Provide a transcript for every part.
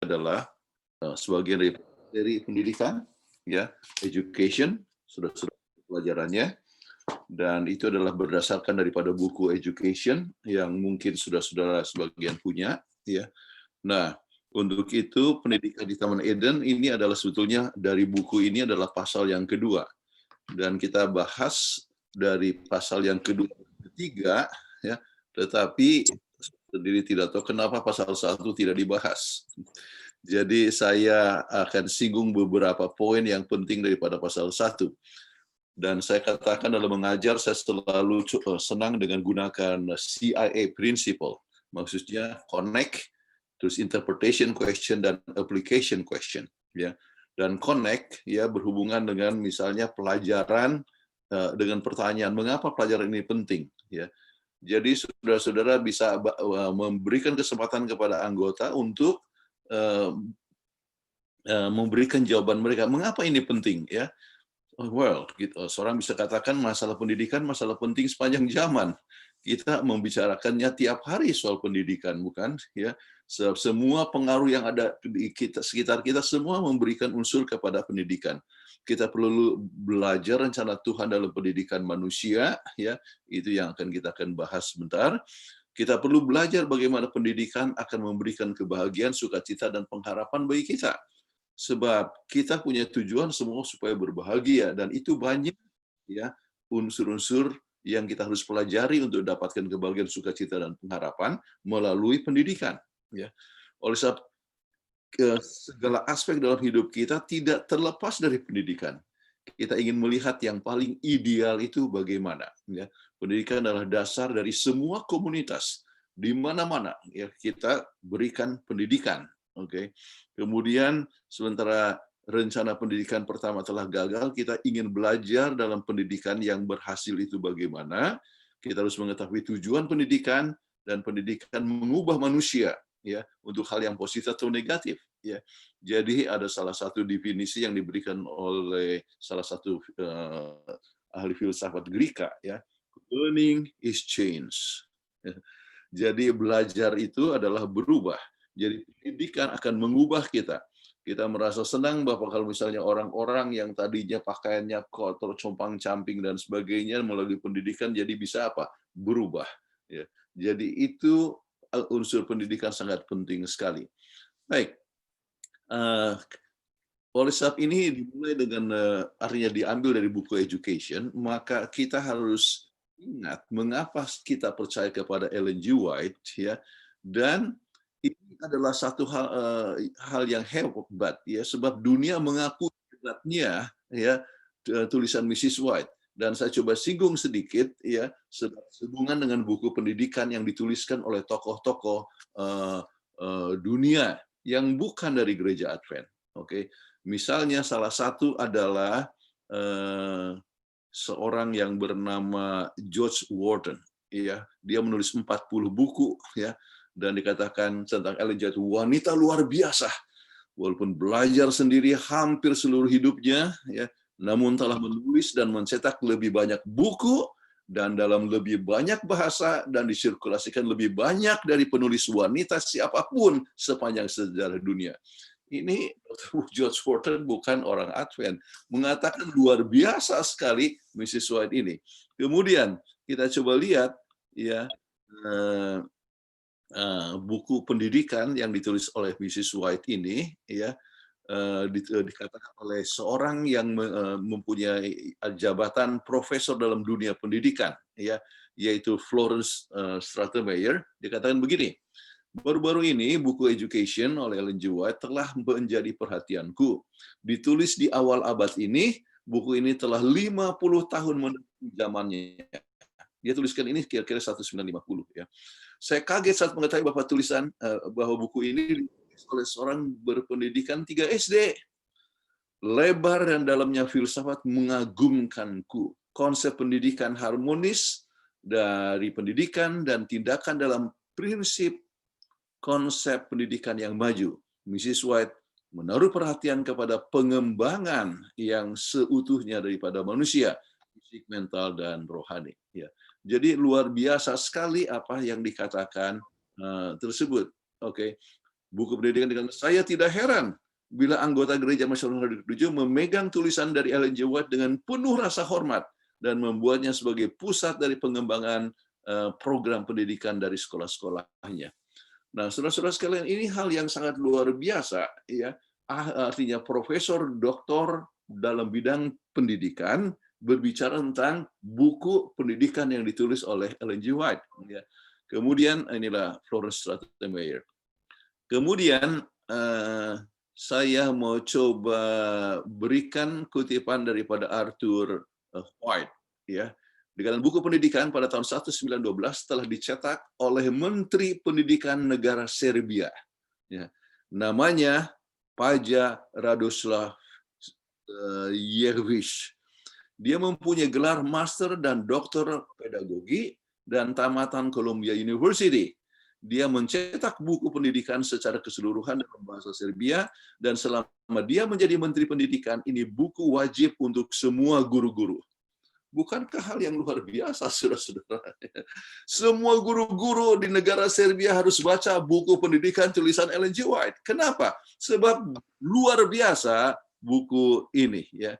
adalah sebagian dari pendidikan, ya, education, sudah pelajarannya, dan itu adalah berdasarkan daripada buku education yang mungkin sudah saudara sebagian punya, ya. Nah, untuk itu pendidikan di Taman Eden ini adalah sebetulnya dari buku ini adalah pasal yang kedua, dan kita bahas dari pasal yang kedua dan ketiga, ya, tetapi sendiri tidak tahu kenapa pasal 1 tidak dibahas. Jadi saya akan singgung beberapa poin yang penting daripada pasal 1. Dan saya katakan dalam mengajar, saya selalu senang dengan gunakan CIA principle. Maksudnya connect, terus interpretation question, dan application question. Ya. Dan connect ya berhubungan dengan misalnya pelajaran dengan pertanyaan, mengapa pelajaran ini penting? Ya. Jadi saudara-saudara bisa memberikan kesempatan kepada anggota untuk memberikan jawaban mereka, mengapa ini penting? Ya, well, gitu. Seorang bisa katakan masalah pendidikan, masalah penting sepanjang zaman. Kita membicarakannya tiap hari soal pendidikan, bukan? Ya, semua pengaruh yang ada di sekitar kita semua memberikan unsur kepada pendidikan. Kita perlu belajar rencana Tuhan dalam pendidikan manusia, ya, itu yang kita akan bahas sebentar. Kita perlu belajar bagaimana pendidikan akan memberikan kebahagiaan, sukacita, dan pengharapan bagi kita. Sebab kita punya tujuan semua supaya berbahagia, dan itu banyak ya unsur-unsur yang kita harus pelajari untuk dapatkan kebahagiaan, sukacita, dan pengharapan melalui pendidikan. Ya. Oleh sebab segala aspek dalam hidup kita tidak terlepas dari pendidikan. Kita ingin melihat yang paling ideal itu bagaimana. Ya. Pendidikan adalah dasar dari semua komunitas. Di mana-mana ya kita berikan pendidikan. Oke. Kemudian sementara rencana pendidikan pertama telah gagal, kita ingin belajar dalam pendidikan yang berhasil itu bagaimana. Kita harus mengetahui tujuan pendidikan, dan pendidikan mengubah manusia ya untuk hal yang positif atau negatif ya. Jadi ada salah satu definisi yang diberikan oleh salah satu ahli filsafat Greka ya, learning is change. Jadi belajar itu adalah berubah. Jadi pendidikan akan mengubah kita. Kita merasa senang bahwa kalau misalnya orang-orang yang tadinya pakaiannya kotor, compang-camping dan sebagainya melalui pendidikan jadi bisa apa? Berubah. Ya. Jadi itu unsur pendidikan sangat penting sekali. Baik. Oleh sebab ini dimulai dengan artinya diambil dari buku education, maka kita harus ingat mengapa kita percaya kepada Ellen G. White ya, dan ini adalah satu hal yang hebat ya, sebab dunia mengaku hebatnya ya tulisan Mrs. White, dan saya coba singgung sedikit ya sehubungan dengan buku pendidikan yang dituliskan oleh tokoh-tokoh dunia yang bukan dari gereja Advent. Oke, misalnya salah satu adalah seorang yang bernama George Wharton. Ya, dia menulis 40 buku ya, dan dikatakan tentang Ellen G. White wanita luar biasa. Walaupun belajar sendiri hampir seluruh hidupnya, ya, namun telah menulis dan mencetak lebih banyak buku dan dalam lebih banyak bahasa dan disirkulasikan lebih banyak dari penulis wanita siapapun sepanjang sejarah dunia. Ini George Wharton bukan orang Advent, mengatakan luar biasa sekali Mrs. White ini. Kemudian kita coba lihat ya buku pendidikan yang ditulis oleh Mrs. White ini ya dikatakan oleh seorang yang mempunyai jabatan profesor dalam dunia pendidikan ya, yaitu Florence Stratemeyer. Dikatakan begini, baru-baru ini buku Education oleh Ellen G. White telah menjadi perhatianku. Ditulis di awal abad ini, buku ini telah 50 tahun menanti zamannya. Dia tuliskan ini kira-kira 1950 ya. Saya kaget saat mengetahui bahwa buku ini ditulis oleh seorang berpendidikan 3 SD. Lebar dan dalamnya filsafat mengagumkanku. Konsep pendidikan harmonis dari pendidikan dan tindakan dalam prinsip konsep pendidikan yang maju. Mrs. White menaruh perhatian kepada pengembangan yang seutuhnya daripada manusia, fisik, mental, dan rohani. Ya. Jadi luar biasa sekali apa yang dikatakan tersebut. Oke. Buku pendidikan dengan saya tidak heran bila anggota gereja Masyarakat Tujuh memegang tulisan dari Ellen G. White dengan penuh rasa hormat dan membuatnya sebagai pusat dari pengembangan program pendidikan dari sekolah-sekolahnya. Nah, saudara-saudara sekalian, ini hal yang sangat luar biasa, ya. Artinya profesor, doktor dalam bidang pendidikan berbicara tentang buku pendidikan yang ditulis oleh Ellen G. White. Ya. Kemudian inilah Florence Stratton-Mayer. Kemudian saya mau coba berikan kutipan daripada Arthur White, ya. Di dalam buku pendidikan pada tahun 1912 telah dicetak oleh Menteri Pendidikan Negara Serbia. Ya. Namanya Paja Radoslav Jervish. Dia mempunyai gelar Master dan Doktor Pedagogi dan tamatan Columbia University. Dia mencetak buku pendidikan secara keseluruhan dalam bahasa Serbia, dan selama dia menjadi Menteri Pendidikan, ini buku wajib untuk semua guru-guru. Bukankah hal yang luar biasa, saudara-saudara? Semua guru-guru di negara Serbia harus baca buku pendidikan tulisan Ellen G. White. Kenapa? Sebab luar biasa buku ini, ya,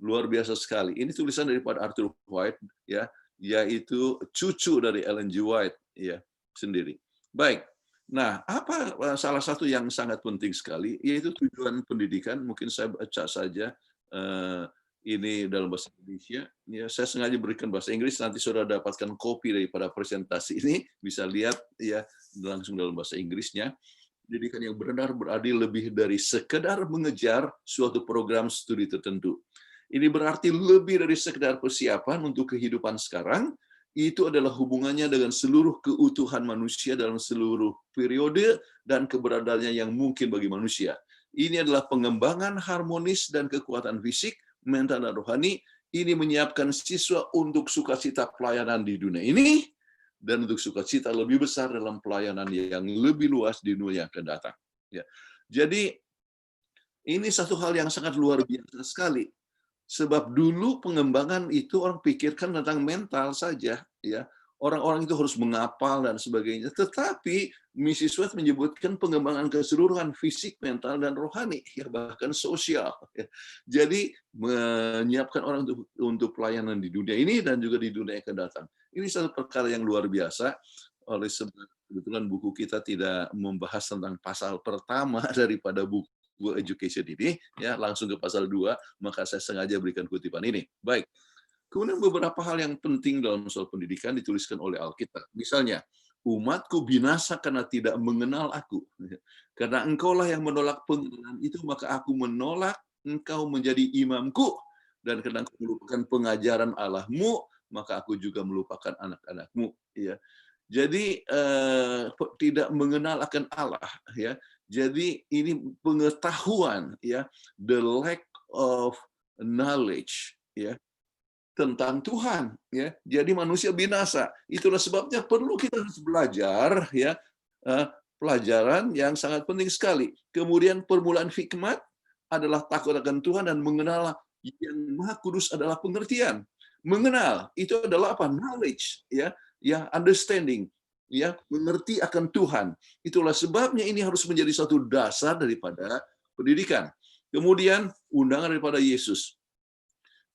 luar biasa sekali. Ini tulisan daripada Arthur White, ya, yaitu cucu dari Ellen G. White, ya, sendiri. Baik. Nah, apa salah satu yang sangat penting sekali, yaitu tujuan pendidikan. Mungkin saya baca saja. Ini dalam bahasa Indonesia. Ya, saya sengaja berikan bahasa Inggris, nanti saudara dapatkan kopi daripada presentasi ini, bisa lihat ya langsung dalam bahasa Inggrisnya. Pendidikan yang benar berarti lebih dari sekedar mengejar suatu program studi tertentu. Ini berarti lebih dari sekedar persiapan untuk kehidupan sekarang. Itu adalah hubungannya dengan seluruh keutuhan manusia dalam seluruh periode dan keberadaannya yang mungkin bagi manusia. Ini adalah pengembangan harmonis dan kekuatan fisik, mental, dan rohani. Ini menyiapkan siswa untuk sukacita pelayanan di dunia ini dan untuk sukacita lebih besar dalam pelayanan yang lebih luas di dunia yang akan datang. Ya. Jadi ini satu hal yang sangat luar biasa sekali. Sebab dulu pengembangan itu orang pikirkan tentang mental saja, ya. Orang-orang itu harus menghafal dan sebagainya. Tetapi Mrs. White menyebutkan pengembangan keseluruhan fisik, mental, dan rohani, ya, bahkan sosial. Ya. Jadi menyiapkan orang untuk pelayanan di dunia ini dan juga di dunia yang akan datang. Ini satu perkara yang luar biasa. Oleh sebab kebetulan buku kita tidak membahas tentang pasal pertama daripada buku education ini, ya, langsung ke pasal 2, maka saya sengaja berikan kutipan ini. Baik. Kemudian beberapa hal yang penting dalam soal pendidikan dituliskan oleh Alkitab. Misalnya, umatku binasa karena tidak mengenal aku. Karena engkaulah yang menolak pengenalan itu, maka aku menolak engkau menjadi imamku. Dan karena engkau melupakan pengajaran Allahmu, maka aku juga melupakan anak-anakmu. Ya. Jadi tidak mengenal akan Allah. Ya. Jadi ini pengetahuan, ya, the lack of knowledge, ya, tentang Tuhan, ya. Jadi manusia binasa. Itulah sebabnya perlu kita harus belajar, ya, pelajaran yang sangat penting sekali. Kemudian permulaan hikmat adalah takut akan Tuhan dan mengenal yang Maha Kudus adalah pengertian. Mengenal itu adalah apa? Knowledge, ya, ya, understanding, ya, mengerti akan Tuhan. Itulah sebabnya ini harus menjadi satu dasar daripada pendidikan. Kemudian undangan daripada Yesus.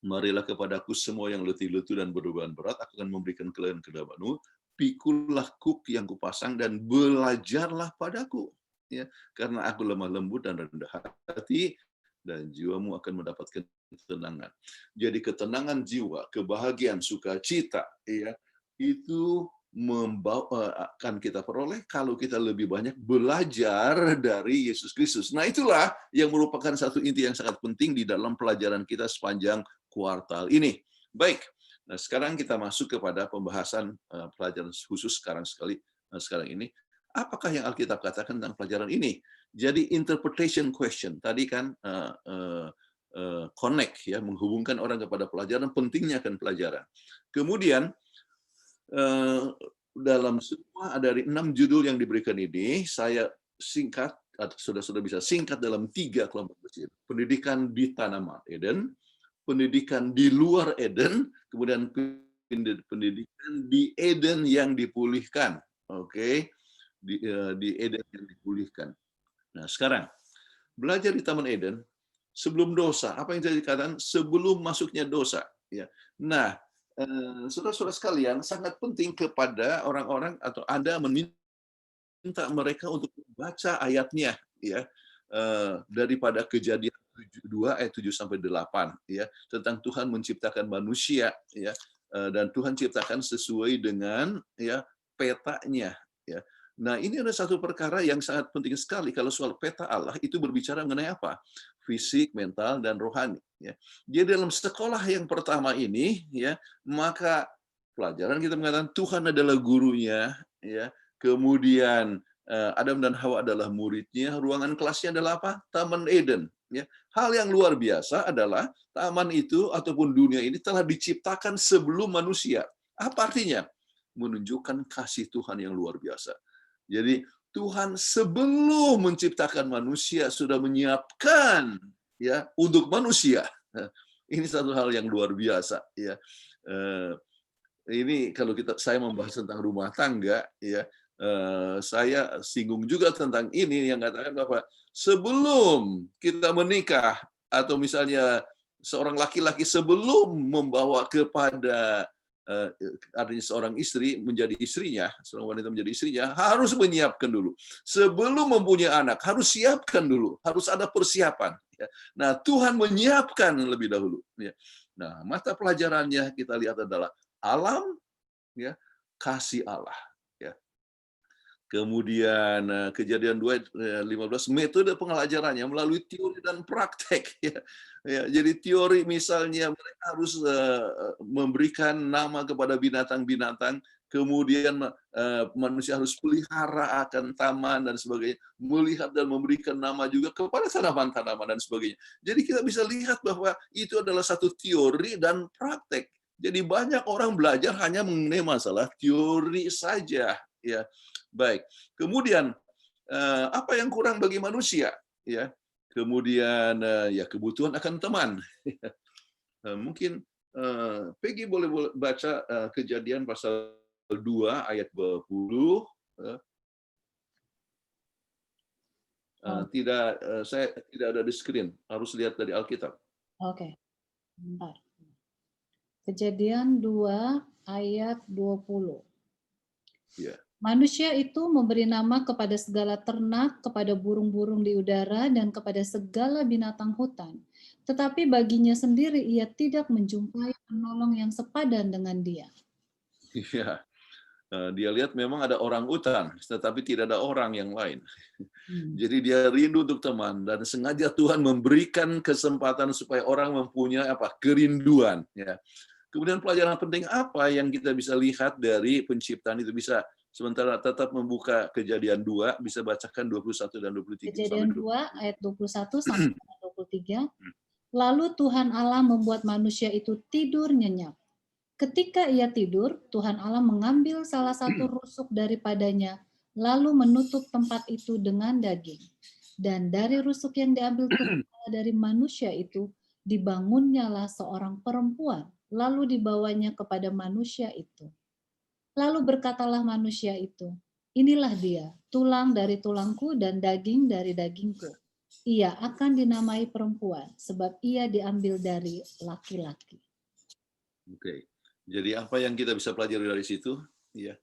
Marilah kepadaku semua yang letih lesu dan berbeban berat, aku akan memberikan kalian kedamaianmu. Pikulah kuk yang kupasang dan belajarlah padaku, ya, karena aku lemah lembut dan rendah hati, dan jiwamu akan mendapatkan ketenangan. Jadi ketenangan jiwa, kebahagiaan, sukacita, ya, itu akan kita peroleh kalau kita lebih banyak belajar dari Yesus Kristus. Nah, itulah yang merupakan satu inti yang sangat penting di dalam pelajaran kita sepanjang kuartal ini. Baik, nah sekarang kita masuk kepada pembahasan pelajaran khusus sekarang ini. Apakah yang Alkitab katakan tentang pelajaran ini? Jadi interpretation question. Tadi kan connect, ya, menghubungkan orang kepada pelajaran, pentingnya akan pelajaran. Kemudian dalam semua dari 6 judul yang diberikan ini, saya singkat, sudah bisa singkat dalam 3 kelompok besar. Pendidikan di Taman Eden, pendidikan di luar Eden, kemudian pendidikan di Eden yang dipulihkan. Oke, di Eden yang dipulihkan. Nah, sekarang belajar di Taman Eden sebelum dosa. Apa yang jadi dikatakan sebelum masuknya dosa. Ya. Nah, saudara-saudara sekalian, sangat penting kepada orang-orang atau Anda meminta mereka untuk membaca ayatnya, ya, daripada Kejadian 2 ayat 7 sampai 8, ya, tentang Tuhan menciptakan manusia, ya, dan Tuhan ciptakan sesuai dengan ya petanya, ya. Nah, ini ada satu perkara yang sangat penting sekali kalau soal peta Allah itu berbicara mengenai apa? Fisik, mental, dan rohani. Ya. Jadi dalam sekolah yang pertama ini, ya, maka pelajaran kita mengatakan Tuhan adalah gurunya, ya. Kemudian Adam dan Hawa adalah muridnya. Ruangan kelasnya adalah apa? Taman Eden. Ya. Hal yang luar biasa adalah taman itu ataupun dunia ini telah diciptakan sebelum manusia. Apa artinya? Menunjukkan kasih Tuhan yang luar biasa. Jadi Tuhan sebelum menciptakan manusia sudah menyiapkan ya untuk manusia. Ini satu hal yang luar biasa ya. Ini kalau saya membahas tentang rumah tangga ya, saya singgung juga tentang ini yang katakan bahwa sebelum kita menikah atau misalnya seorang laki-laki sebelum membawa kepada artinya seorang istri menjadi istrinya, seorang wanita menjadi istrinya, harus menyiapkan dulu. Sebelum mempunyai anak, harus siapkan dulu, harus ada persiapan. Ya. Nah, Tuhan menyiapkan lebih dahulu. Ya. Nah, mata pelajarannya kita lihat adalah alam, ya, kasih Allah. Ya. Kemudian Kejadian 2:15 metode pengajarannya melalui teori dan praktek. Ya. Ya, jadi teori misalnya mereka harus memberikan nama kepada binatang-binatang, kemudian manusia harus pelihara akan taman dan sebagainya, melihat dan memberikan nama juga kepada tanaman-tanaman dan sebagainya. Jadi kita bisa lihat bahwa itu adalah satu teori dan praktek. Jadi banyak orang belajar hanya mengenai masalah teori saja. Ya, baik. Kemudian apa yang kurang bagi manusia? Ya, kemudian ya kebutuhan akan teman. Mungkin Peggy boleh baca Kejadian pasal 2 ayat 20. Saya tidak ada di screen, harus lihat dari Alkitab. Oke, bentar. Kejadian 2 ayat 20. Ya. Manusia itu memberi nama kepada segala ternak, kepada burung-burung di udara, dan kepada segala binatang hutan. Tetapi baginya sendiri ia tidak menjumpai penolong yang sepadan dengan dia. Iya. Dia lihat memang ada orang utan, tetapi tidak ada orang yang lain. Jadi dia rindu untuk teman dan sengaja Tuhan memberikan kesempatan supaya orang mempunyai kerinduan. Ya. Kemudian pelajaran penting apa yang kita bisa lihat dari penciptaan itu bisa sementara tetap membuka Kejadian 2, bisa bacakan 21 dan 23. Kejadian 2 ayat 21 sampai 23. Lalu Tuhan Allah membuat manusia itu tidur nyenyak. Ketika ia tidur, Tuhan Allah mengambil salah satu rusuk daripadanya, lalu menutup tempat itu dengan daging. Dan dari rusuk yang diambil Tuhan Allah dari manusia itu, dibangunnyalah seorang perempuan, lalu dibawanya kepada manusia itu. Lalu berkatalah manusia itu, inilah dia, tulang dari tulangku dan daging dari dagingku. Ia akan dinamai perempuan, sebab ia diambil dari laki-laki. Oke. Jadi apa yang kita bisa pelajari dari situ? Ya.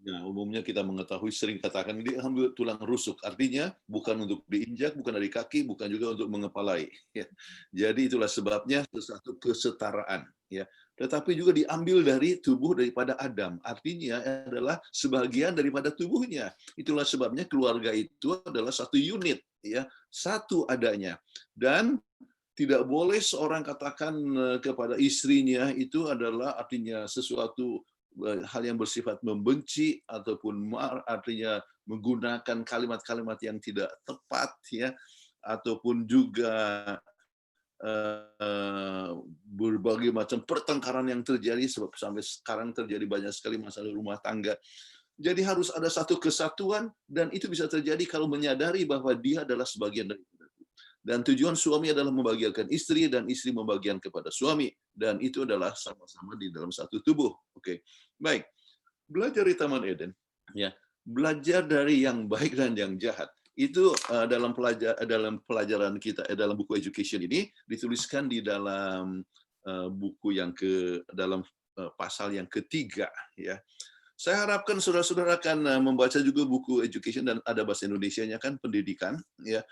Nah, umumnya kita mengetahui sering katakan dia ambil tulang rusuk. Artinya bukan untuk diinjak, bukan dari kaki, bukan juga untuk mengepalai. Ya. Jadi itulah sebabnya sesuatu kesetaraan. Ya. Tetapi juga diambil dari tubuh daripada Adam. Artinya adalah sebagian daripada tubuhnya. Itulah sebabnya keluarga itu adalah satu unit. Ya. Satu adanya. Dan tidak boleh seorang katakan kepada istrinya itu adalah artinya sesuatu hal yang bersifat membenci ataupun artinya menggunakan kalimat-kalimat yang tidak tepat ya ataupun juga berbagai macam pertengkaran yang terjadi sebab sampai sekarang terjadi banyak sekali masalah rumah tangga. Jadi harus ada satu kesatuan dan itu bisa terjadi kalau menyadari bahwa dia adalah sebagian dari kita. Dan tujuan suami adalah membahagiakan istri dan istri membagian kepada suami dan itu adalah sama-sama di dalam satu tubuh. Oke. Baik. Belajar di Taman Eden ya. Belajar dari yang baik dan yang jahat. Itu dalam pelajaran kita dalam buku education ini dituliskan di dalam buku yang dalam pasal yang ketiga, ya. Saya harapkan saudara-saudara akan membaca juga buku education, dan ada bahasa Indonesianya kan, pendidikan, ya.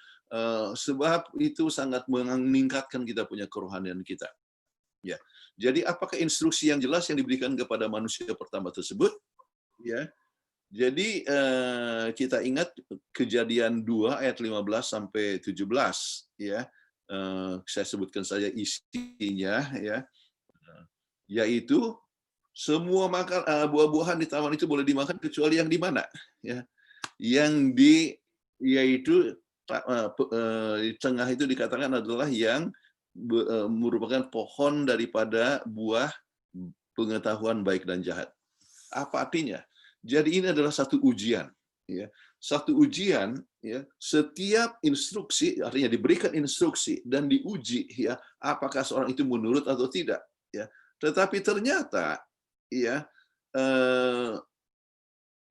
Sebab itu sangat meningkatkan kita punya kerohanian kita. Ya. Jadi apakah instruksi yang jelas yang diberikan kepada manusia pertama tersebut? Ya. Jadi kita ingat Kejadian 2 ayat 15 sampai 17, ya. Saya sebutkan saja isinya, ya. Yaitu semua buah-buahan di taman itu boleh dimakan kecuali yang di mana, ya? Yang yaitu di tengah itu dikatakan adalah yang merupakan pohon daripada buah pengetahuan baik dan jahat. Apa artinya? Jadi ini adalah satu ujian, ya. Satu ujian, ya. Setiap instruksi artinya diberikan instruksi dan diuji, ya, apakah seorang itu menurut atau tidak, ya. Tetapi ternyata, ya,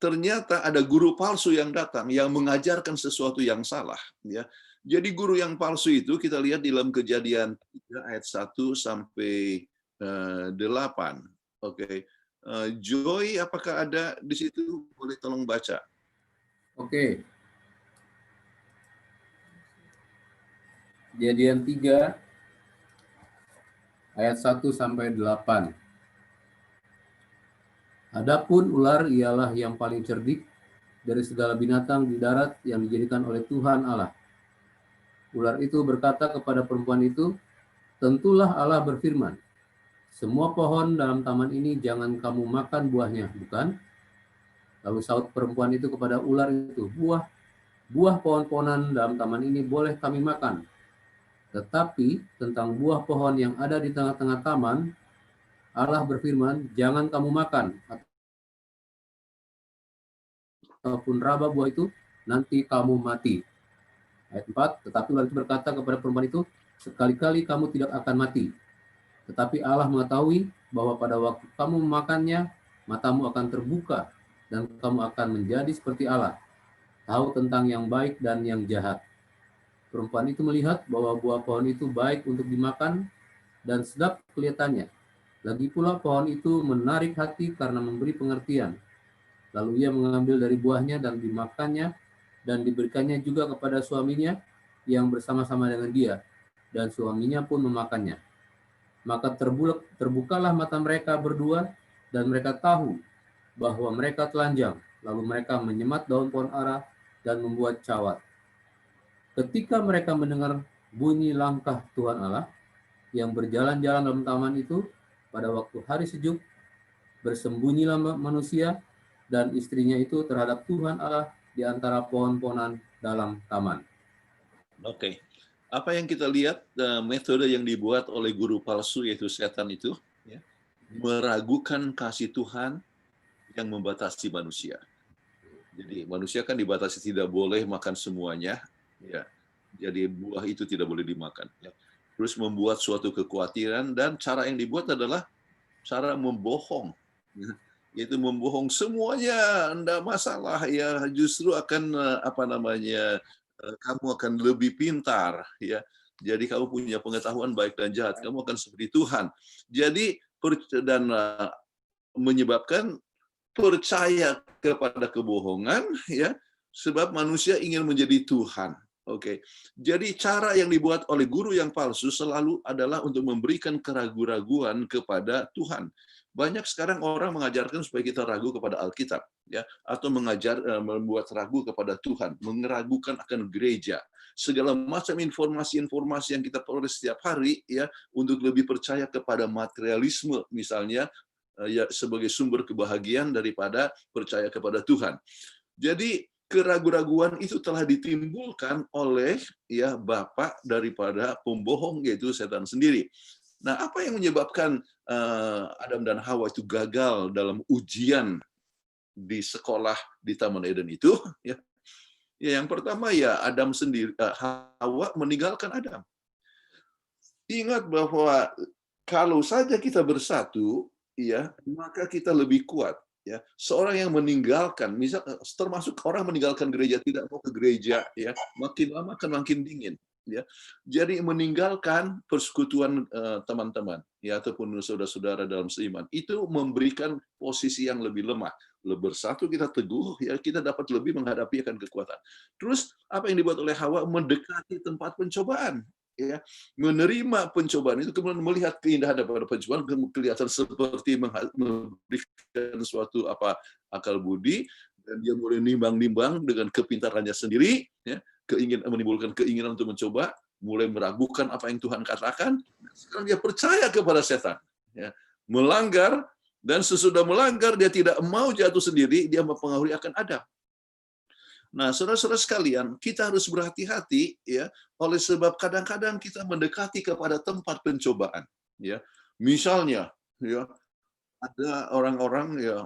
ternyata ada guru palsu yang datang yang mengajarkan sesuatu yang salah, ya. Jadi guru yang palsu itu kita lihat dalam Kejadian 3 ayat 1 sampai 8. Oke. Joy, apakah ada di situ? Boleh tolong baca. Oke. Kejadian 3 ayat 1 sampai 8. Adapun ular ialah yang paling cerdik dari segala binatang di darat yang dijadikan oleh Tuhan Allah. Ular itu berkata kepada perempuan itu, "Tentulah Allah berfirman, semua pohon dalam taman ini jangan kamu makan buahnya, bukan?" Lalu saut perempuan itu kepada ular itu, buah pohon-pohonan dalam taman ini boleh kami makan. Tetapi tentang buah pohon yang ada di tengah-tengah taman, Allah berfirman, jangan kamu makan, ataupun raba buah itu, nanti kamu mati. Ayat 4, tetapi ular itu berkata kepada perempuan itu, sekali-kali kamu tidak akan mati. Tetapi Allah mengetahui bahwa pada waktu kamu memakannya, matamu akan terbuka, dan kamu akan menjadi seperti Allah, tahu tentang yang baik dan yang jahat. Perempuan itu melihat bahwa buah pohon itu baik untuk dimakan, dan sedap kelihatannya. Lagi pula pohon itu menarik hati karena memberi pengertian. Lalu ia mengambil dari buahnya dan dimakannya, dan diberikannya juga kepada suaminya yang bersama-sama dengan dia, dan suaminya pun memakannya. Maka terbukalah mata mereka berdua, dan mereka tahu bahwa mereka telanjang. Lalu mereka menyemat daun pohon ara dan membuat cawat. Ketika mereka mendengar bunyi langkah Tuhan Allah yang berjalan-jalan dalam taman itu, pada waktu hari sejuk, bersembunyilah manusia dan istrinya itu terhadap Tuhan Allah di antara pohon-pohonan dalam taman. Oke. Apa yang kita lihat, metode yang dibuat oleh guru palsu, yaitu setan itu, ya, meragukan kasih Tuhan yang membatasi manusia. Jadi manusia kan dibatasi, tidak boleh makan semuanya, ya. Jadi buah itu tidak boleh dimakan, ya. Terus membuat suatu kekhawatiran, dan cara yang dibuat adalah cara membohong, yaitu membohong semuanya, enggak masalah, ya, justru akan kamu akan lebih pintar, ya. Jadi kamu punya pengetahuan baik dan jahat, kamu akan seperti Tuhan. Jadi menyebabkan percaya kepada kebohongan, ya, sebab manusia ingin menjadi Tuhan. Oke. Jadi cara yang dibuat oleh guru yang palsu selalu adalah untuk memberikan keraguan-raguan kepada Tuhan. Banyak sekarang orang mengajarkan supaya kita ragu kepada Alkitab, ya, atau membuat ragu kepada Tuhan, meragukan akan gereja. Segala macam informasi-informasi yang kita peroleh setiap hari, ya, untuk lebih percaya kepada materialisme misalnya, ya, sebagai sumber kebahagiaan daripada percaya kepada Tuhan. Jadi keraguan-raguan itu telah ditimbulkan oleh, ya, bapak daripada pembohong, yaitu setan sendiri. Nah, apa yang menyebabkan Adam dan Hawa itu gagal dalam ujian di sekolah di Taman Eden itu? Ya, yang pertama, ya, Adam sendiri, Hawa meninggalkan Adam. Ingat bahwa kalau saja kita bersatu, ya, maka kita lebih kuat. ya, seorang yang meninggalkan, misal termasuk orang meninggalkan gereja, tidak mau ke gereja, ya, makin lama akan makin dingin, ya. Jadi meninggalkan persekutuan teman-teman, ya, ataupun saudara-saudara dalam seiman, itu memberikan posisi yang lebih lemah. Bersatu kita teguh, ya, kita dapat lebih menghadapi akan kekuatan. Terus apa yang dibuat oleh Hawa? Mendekati tempat pencobaan, ya, menerima pencobaan itu, kemudian melihat keindahan daripada pencobaan, kelihatan seperti memberikan suatu akal budi, dan dia mulai nimbang-nimbang dengan kepintarannya sendiri, ya, menimbulkan keinginan untuk mencoba, mulai meragukan apa yang Tuhan katakan. Sekarang dia percaya kepada setan, ya, melanggar, dan sesudah melanggar dia tidak mau jatuh sendiri, dia mempengaruhi akan Adam. Nah, saudara-saudara sekalian, kita harus berhati-hati, ya, oleh sebab kadang-kadang kita mendekati kepada tempat pencobaan, ya. Misalnya, ya, ada orang-orang, ya,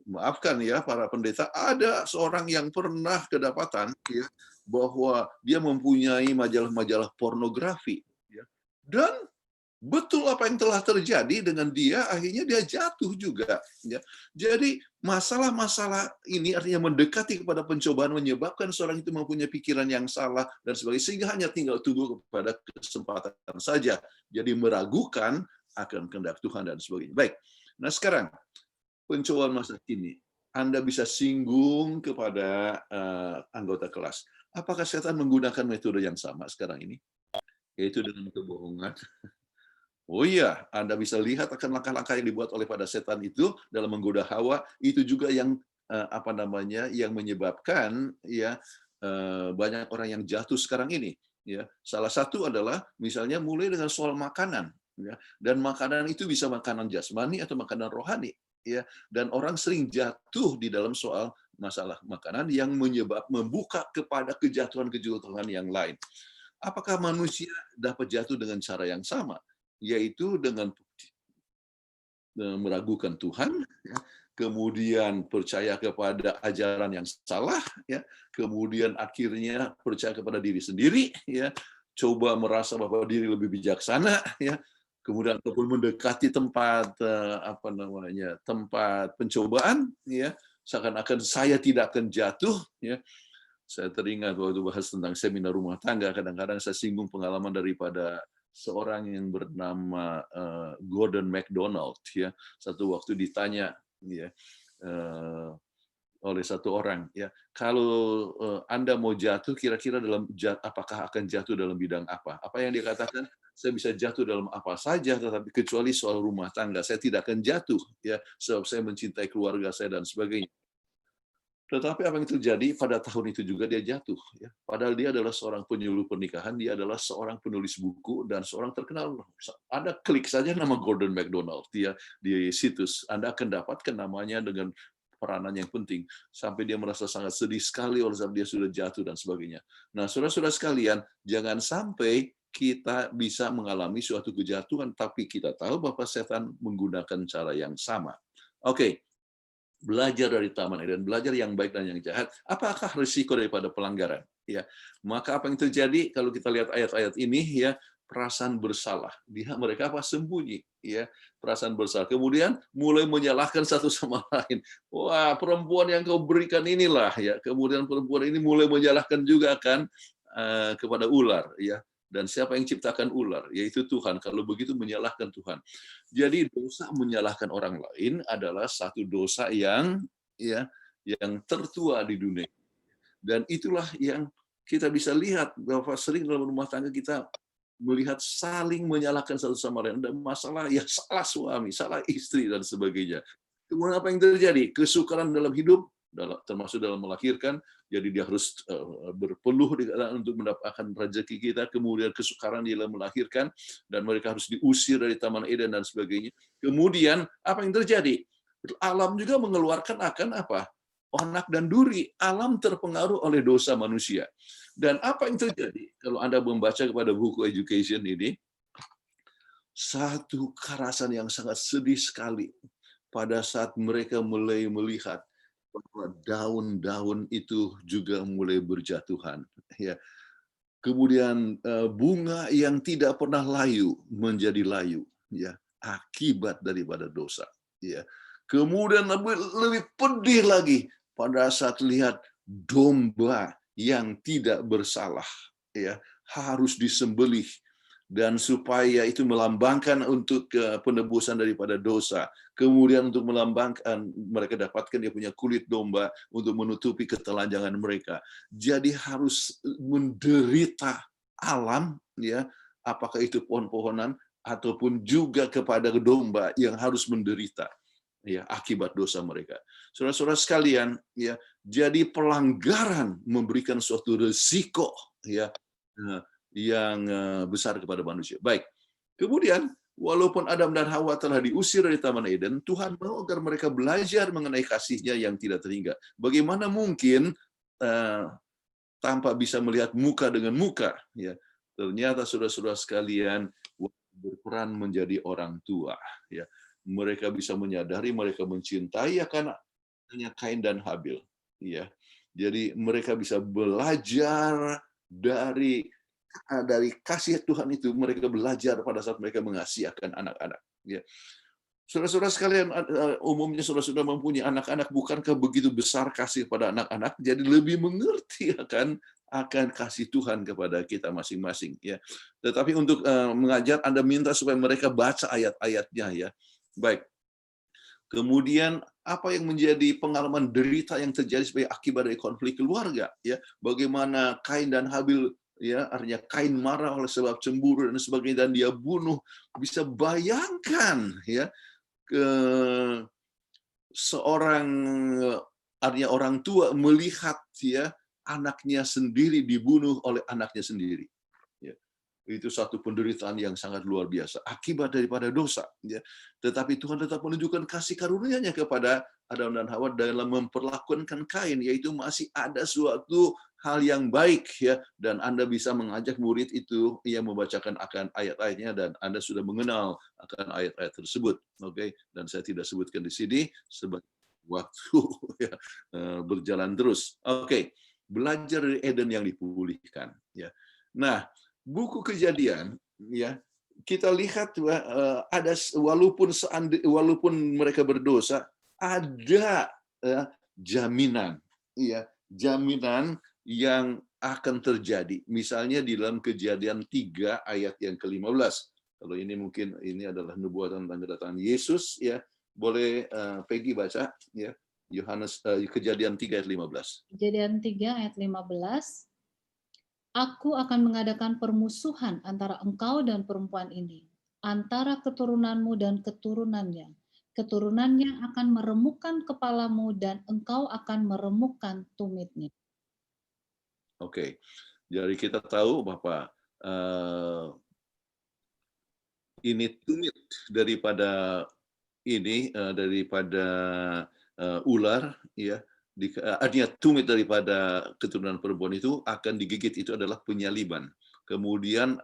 maafkan ya para pendeta, ada seorang yang pernah kedapatan, ya, bahwa dia mempunyai majalah-majalah pornografi, ya. Dan betul apa yang telah terjadi dengan dia, akhirnya dia jatuh juga, ya. Jadi masalah-masalah ini artinya mendekati kepada pencobaan menyebabkan seorang itu mempunyai pikiran yang salah dan sebagainya, sehingga hanya tinggal tunggu kepada kesempatan saja. Jadi meragukan akan kehendak Tuhan dan sebagainya. Baik. Nah, sekarang pencobaan masa kini. Anda bisa singgung kepada anggota kelas. Apakah setan menggunakan metode yang sama sekarang ini? Yaitu dengan kebohongan. Oh iya, Anda bisa lihat akan langkah-langkah yang dibuat oleh pada setan itu dalam menggoda Hawa, itu juga yang yang menyebabkan, ya, banyak orang yang jatuh sekarang ini, ya. Salah satu adalah misalnya mulai dengan soal makanan, ya. Dan makanan itu bisa makanan jasmani atau makanan rohani, ya. Dan orang sering jatuh di dalam soal masalah makanan yang membuka kepada kejatuhan-kejatuhan yang lain. Apakah manusia dapat jatuh dengan cara yang sama? Yaitu dengan meragukan Tuhan, ya, kemudian percaya kepada ajaran yang salah, ya, kemudian akhirnya percaya kepada diri sendiri, ya, coba merasa bahwa diri lebih bijaksana, ya, kemudian ataupun mendekati tempat tempat pencobaan, ya, seakan-akan saya tidak akan jatuh, ya. Saya teringat waktu bahas tentang seminar rumah tangga, kadang-kadang saya singgung pengalaman daripada seorang yang bernama Gordon MacDonald, ya. Satu waktu ditanya, ya, oleh satu orang, ya, kalau Anda mau jatuh, kira-kira apakah akan jatuh dalam bidang apa? Apa yang dia katakan? Saya bisa jatuh dalam apa saja, tetapi kecuali soal rumah tangga, saya tidak akan jatuh, ya, sebab saya mencintai keluarga saya dan sebagainya. Tetapi apa yang terjadi pada tahun itu juga dia jatuh, ya. Padahal dia adalah seorang penyuluh pernikahan, dia adalah seorang penulis buku dan seorang terkenal. Anda klik saja nama Gordon MacDonald, dia di situs, Anda akan dapatkan namanya dengan peranan yang penting, sampai dia merasa sangat sedih sekali oleh sebab dia sudah jatuh dan sebagainya. Nah, saudara-saudara sekalian, jangan sampai kita bisa mengalami suatu kejatuhan, tapi kita tahu bahwa setan menggunakan cara yang sama. Oke. Belajar dari Taman Eden, belajar yang baik dan yang jahat. Apakah risiko daripada pelanggaran? Ya, maka apa yang terjadi kalau kita lihat ayat-ayat ini, ya, perasaan bersalah. Mereka sembunyi, ya, perasaan bersalah. Kemudian mulai menyalahkan satu sama lain. Wah, perempuan yang kau berikan inilah, ya. Kemudian perempuan ini mulai menyalahkan juga kan kepada ular, ya. Dan siapa yang ciptakan ular? Yaitu Tuhan. Kalau begitu menyalahkan Tuhan. Jadi dosa menyalahkan orang lain adalah satu dosa yang, ya, yang tertua di dunia. Dan itulah yang kita bisa lihat bahwa sering dalam rumah tangga kita melihat saling menyalahkan satu sama lain. Ada masalah, ya, salah suami, salah istri dan sebagainya. Kemudian apa yang terjadi? Kesukaran dalam hidup, termasuk dalam melahirkan, jadi dia harus berpeluh untuk mendapatkan rezeki kita, kemudian kesukaran di dalam melahirkan, dan mereka harus diusir dari Taman Eden dan sebagainya. Kemudian apa yang terjadi? Alam juga mengeluarkan akan apa? Onak dan duri. Alam terpengaruh oleh dosa manusia. Dan apa yang terjadi? Kalau Anda membaca kepada buku Education ini, satu kerasan yang sangat sedih sekali pada saat mereka mulai melihat bahwa daun-daun itu juga mulai berjatuhan, ya. Kemudian bunga yang tidak pernah layu menjadi layu, ya, akibat daripada dosa, ya. Kemudian lebih pedih lagi pada saat lihat domba yang tidak bersalah, ya, harus disembelih, dan supaya itu melambangkan untuk penebusan daripada dosa. Kemudian untuk melambangkan mereka dapatkan dia punya kulit domba untuk menutupi ketelanjangan mereka. Jadi harus menderita alam, ya, apakah itu pohon-pohonan ataupun juga kepada domba yang harus menderita, ya, akibat dosa mereka. Saudara-saudara sekalian, ya, jadi pelanggaran memberikan suatu resiko, ya, yang besar kepada manusia. Baik. Kemudian walaupun Adam dan Hawa telah diusir dari Taman Eden, Tuhan mau agar mereka belajar mengenai kasih-Nya yang tidak terhingga. Bagaimana mungkin tanpa bisa melihat muka dengan muka, ya. Ternyata saudara-saudara sekalian berperan menjadi orang tua, ya. Mereka bisa menyadari mereka mencintai akan hanya Kain dan Habil, ya. Jadi mereka bisa belajar dari kasih Tuhan itu, mereka belajar pada saat mereka mengasihi akan anak-anak, ya. Saudara-saudara sekalian, umumnya saudara-saudara mempunyai anak-anak, bukankah begitu besar kasih pada anak-anak? Jadi lebih mengerti akan kasih Tuhan kepada kita masing-masing, ya. Tetapi untuk mengajar, Anda minta supaya mereka baca ayat-ayatnya, ya. Baik. Kemudian apa yang menjadi pengalaman derita yang terjadi sebagai akibat dari konflik keluarga, ya. Bagaimana Kain dan Habil, ya, artinya Kain marah oleh sebab cemburu dan sebagainya, dan dia bunuh. Bisa bayangkan, ya, ke seorang, artinya orang tua melihat, ya, anaknya sendiri dibunuh oleh anaknya sendiri, ya. Itu satu penderitaan yang sangat luar biasa akibat daripada dosa, ya. Tetapi Tuhan tetap menunjukkan kasih karunia-Nya kepada Adam dan Hawa dalam memperlakukan Kain, yaitu masih ada suatu hal yang baik, ya, dan Anda bisa mengajak murid itu yang membacakan akan ayat-ayatnya, dan Anda sudah mengenal akan ayat-ayat tersebut, oke? Dan saya tidak sebutkan di sini sebagai waktu ya, berjalan terus. Oke, belajar dari Eden yang dipulihkan, ya. Nah, buku Kejadian, ya, kita lihat ada walaupun mereka berdosa, ada jaminan, ya, jaminan yang akan terjadi. Misalnya di dalam Kejadian 3 ayat yang ke-15. Kalau ini mungkin ini adalah nubuatan tentang kedatangan Yesus, ya. Boleh Peggy baca, ya. Kejadian 3 ayat 15. Kejadian 3 ayat 15. Aku akan mengadakan permusuhan antara engkau dan perempuan ini, antara keturunanmu dan keturunannya. Keturunannya akan meremukkan kepalamu dan engkau akan meremukkan tumitnya. Oke, jadi kita tahu bahwa ini tumit daripada ular, ya. Artinya tumit daripada keturunan perempuan itu akan digigit, itu adalah penyaliban. Kemudian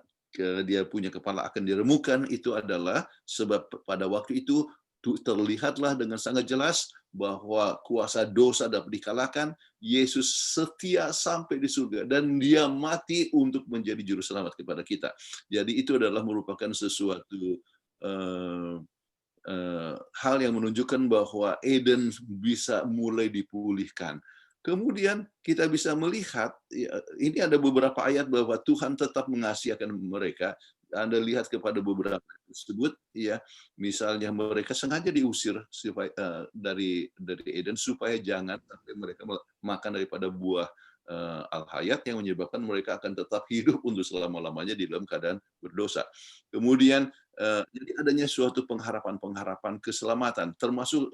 dia punya kepala akan diremukkan, itu adalah sebab pada waktu itu terlihatlah dengan sangat jelas bahwa kuasa dosa dapat dikalahkan. Yesus setia sampai di surga dan dia mati untuk menjadi juru selamat kepada kita. Jadi itu adalah merupakan sesuatu hal yang menunjukkan bahwa Eden bisa mulai dipulihkan. Kemudian kita bisa melihat, ini ada beberapa ayat bahwa Tuhan tetap mengasihi akan mereka. Anda lihat kepada beberapa tersebut, ya, misalnya mereka sengaja diusir supaya dari Eden supaya jangan sampai mereka makan daripada buah al-hayat yang menyebabkan mereka akan tetap hidup untuk selama-lamanya di dalam keadaan berdosa. Kemudian jadi adanya suatu pengharapan keselamatan, termasuk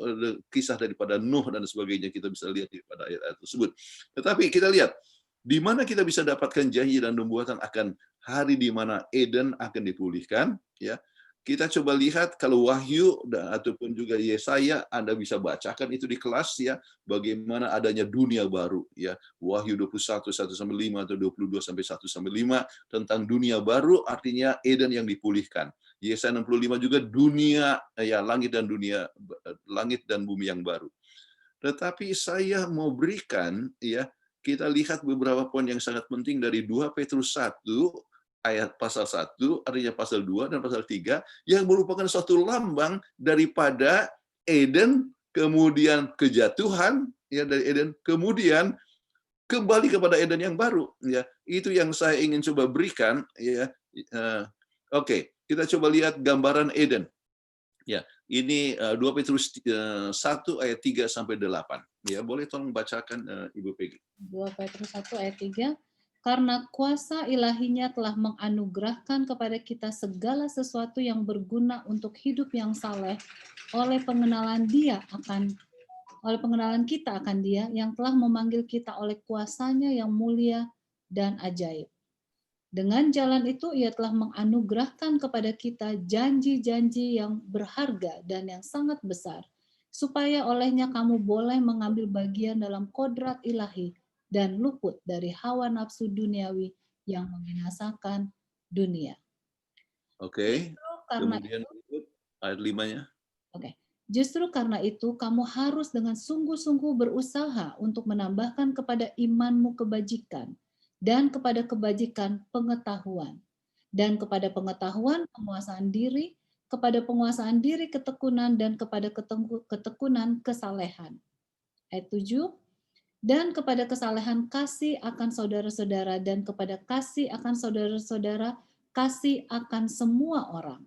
kisah daripada Nuh dan sebagainya, kita bisa lihat pada ayat-ayat tersebut. Tetapi kita lihat di mana kita bisa dapatkan janji dan nubuatan akan hari di mana Eden akan dipulihkan, ya. Kita coba lihat kalau Wahyu ataupun juga Yesaya, Anda bisa bacakan itu di kelas, ya, bagaimana adanya dunia baru, ya. Wahyu 21 1-5 atau 22 sampai 1-5 tentang dunia baru, artinya Eden yang dipulihkan. Yesaya 65 juga dunia, ya, langit dan bumi yang baru. Tetapi saya mau berikan, ya, kita lihat beberapa poin yang sangat penting dari 2 Petrus 1 ayat pasal 1, artinya pasal 2 dan pasal 3, yang merupakan suatu lambang daripada Eden kemudian kejatuhan ya dari Eden, kemudian kembali kepada Eden yang baru ya. Itu yang saya ingin coba berikan ya. Oke, kita coba lihat gambaran Eden. Ya, ini 2 Petrus 1 ayat 3 sampai 8. Ya, boleh tolong bacakan Ibu Peggy. 2 Petrus 1 ayat 3, karena kuasa ilahinya telah menganugerahkan kepada kita segala sesuatu yang berguna untuk hidup yang saleh oleh pengenalan kita akan Dia yang telah memanggil kita oleh kuasanya yang mulia dan ajaib. Dengan jalan itu ia telah menganugerahkan kepada kita janji-janji yang berharga dan yang sangat besar, supaya olehnya kamu boleh mengambil bagian dalam kodrat ilahi dan luput dari hawa nafsu duniawi yang membinasakan dunia. Oke. Karena Kemudian ayat 5-nya. Oke. Justru karena itu, kamu harus dengan sungguh-sungguh berusaha untuk menambahkan kepada imanmu kebajikan, dan kepada kebajikan pengetahuan, dan kepada pengetahuan penguasaan diri, kepada penguasaan diri ketekunan, dan kepada ketekunan kesalehan. Ayat 7, dan kepada kesalehan kasih akan saudara-saudara, dan kepada kasih akan saudara-saudara, kasih akan semua orang.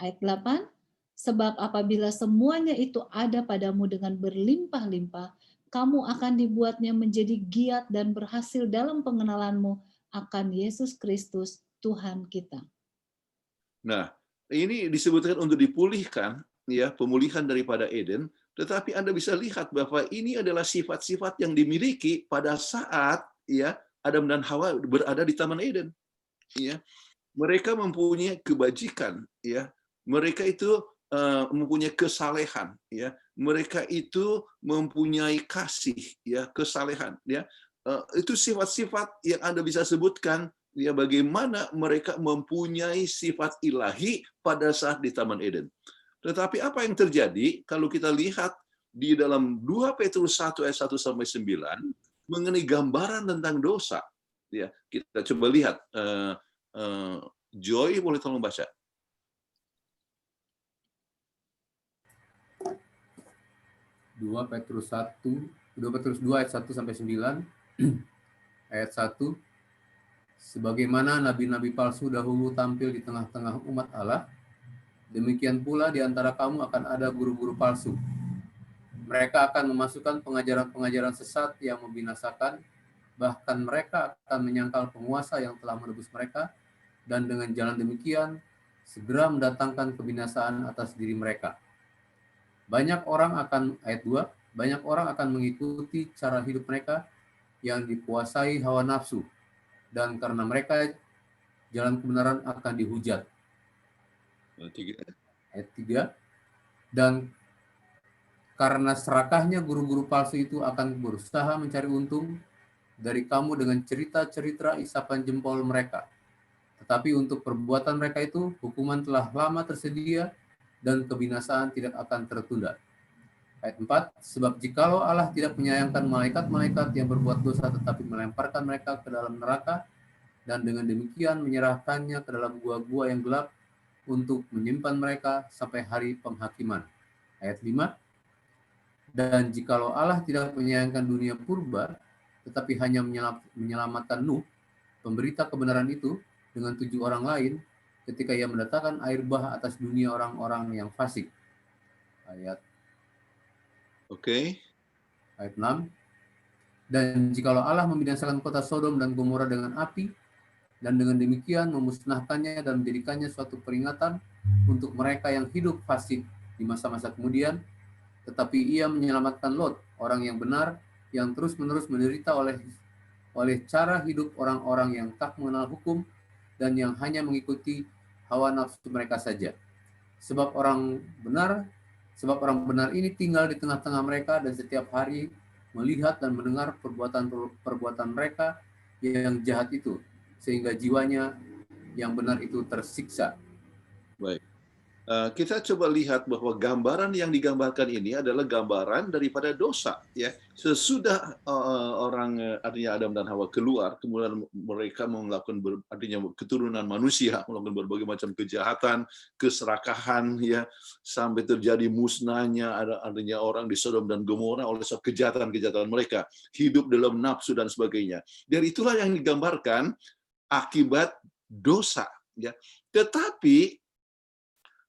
Ayat 8, sebab apabila semuanya itu ada padamu dengan berlimpah-limpah, kamu akan dibuatnya menjadi giat dan berhasil dalam pengenalanmu akan Yesus Kristus, Tuhan kita. Nah, ini disebutkan untuk dipulihkan, ya, pemulihan daripada Eden, tetapi Anda bisa lihat bahwa ini adalah sifat-sifat yang dimiliki pada saat ya Adam dan Hawa berada di Taman Eden. Ya, mereka mempunyai kebajikan, ya. Mereka itu mempunyai kesalehan, ya. Mereka itu mempunyai kasih, ya, kesalehan, ya. Itu sifat-sifat yang Anda bisa sebutkan, ya, bagaimana mereka mempunyai sifat ilahi pada saat di Taman Eden. Tetapi apa yang terjadi kalau kita lihat di dalam 2 Petrus 1 ayat 1 sampai 9 mengenai gambaran tentang dosa, ya. Kita coba lihat. Joy, boleh tolong baca? 2 Petrus 2 ayat 1 sampai 9. Ayat 1. Sebagaimana nabi-nabi palsu dahulu tampil di tengah-tengah umat Allah, demikian pula di antara kamu akan ada guru-guru palsu. Mereka akan memasukkan pengajaran-pengajaran sesat yang membinasakan, bahkan mereka akan menyangkal penguasa yang telah menebus mereka, dan dengan jalan demikian segera mendatangkan kebinasaan atas diri mereka. Banyak orang akan mengikuti cara hidup mereka yang dikuasai hawa nafsu, dan karena mereka jalan kebenaran akan dihujat. Ayat 3. Dan karena serakahnya guru-guru palsu itu akan berusaha mencari untung dari kamu dengan cerita-cerita isapan jempol mereka. Tetapi untuk perbuatan mereka itu, hukuman telah lama tersedia dan kebinasaan tidak akan tertunda. Ayat 4, sebab jikalau Allah tidak menyayangkan malaikat-malaikat yang berbuat dosa tetapi melemparkan mereka ke dalam neraka, dan dengan demikian menyerahkannya ke dalam gua-gua yang gelap untuk menyimpan mereka sampai hari penghakiman. Ayat 5, dan jikalau Allah tidak menyayangkan dunia purba, tetapi hanya menyelamatkan Nuh, pemberita kebenaran itu, dengan 7 orang lain, ketika ia mendatangkan air bah atas dunia orang-orang yang fasik. Ayat 6. Dan jikalau Allah membinasakan kota Sodom dan Gomora dengan api, dan dengan demikian memusnahkannya dan menjadikannya suatu peringatan untuk mereka yang hidup fasik di masa-masa kemudian, tetapi ia menyelamatkan Lot, orang yang benar, yang terus-menerus menderita oleh cara hidup orang-orang yang tak mengenal hukum dan yang hanya mengikuti hawa nafsu mereka saja. Sebab orang benar ini tinggal di tengah-tengah mereka dan setiap hari melihat dan mendengar perbuatan mereka yang jahat itu, sehingga jiwanya yang benar itu tersiksa. Baik. Kita coba lihat bahwa gambaran yang digambarkan ini adalah gambaran daripada dosa, ya. Sesudah artinya Adam dan Hawa keluar, kemudian mereka melakukan artinya keturunan manusia melakukan berbagai macam kejahatan, keserakahan, ya, sampai terjadi musnahnya artinya orang di Sodom dan Gomora oleh sebab kejahatan-kejahatan mereka, hidup dalam nafsu dan sebagainya. Dan itulah yang digambarkan akibat dosa, ya. Tetapi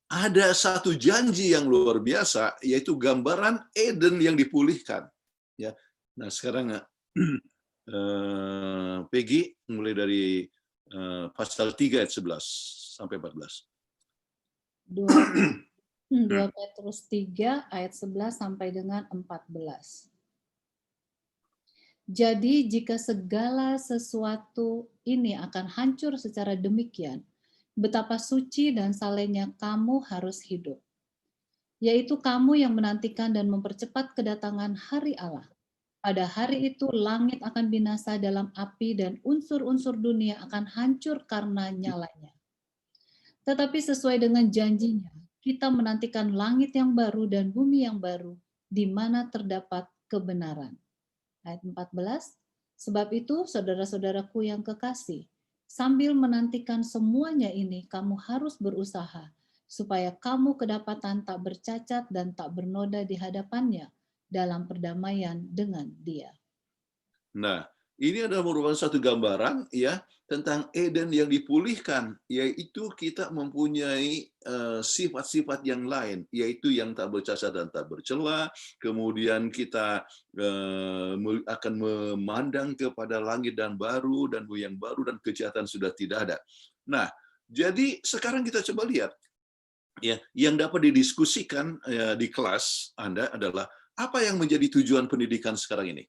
ada satu janji yang luar biasa, yaitu gambaran Eden yang dipulihkan. Ya, nah sekarang Peggy mulai dari pasal 3 ayat 11 sampai 14. 2 Petrus 3 ayat 11 sampai dengan 14. Jadi jika segala sesuatu ini akan hancur secara demikian, betapa suci dan salehnya kamu harus hidup. Yaitu kamu yang menantikan dan mempercepat kedatangan hari Allah. Pada hari itu langit akan binasa dalam api dan unsur-unsur dunia akan hancur karena nyalanya. Tetapi sesuai dengan janjinya, kita menantikan langit yang baru dan bumi yang baru, di mana terdapat kebenaran. Ayat 14, sebab itu saudara-saudaraku yang kekasih, sambil menantikan semuanya ini, kamu harus berusaha, supaya kamu kedapatan tak bercacat dan tak bernoda di hadapannya dalam perdamaian dengan Dia. Nah, ini adalah merupakan satu gambaran, ya, tentang Eden yang dipulihkan, yaitu kita mempunyai sifat-sifat yang lain, yaitu yang tak bercacat dan tak bercela. Kemudian kita akan memandang kepada langit dan bumi yang baru, dan kejahatan sudah tidak ada. Nah, jadi sekarang kita coba lihat, ya, yang dapat didiskusikan di kelas Anda adalah apa yang menjadi tujuan pendidikan sekarang ini.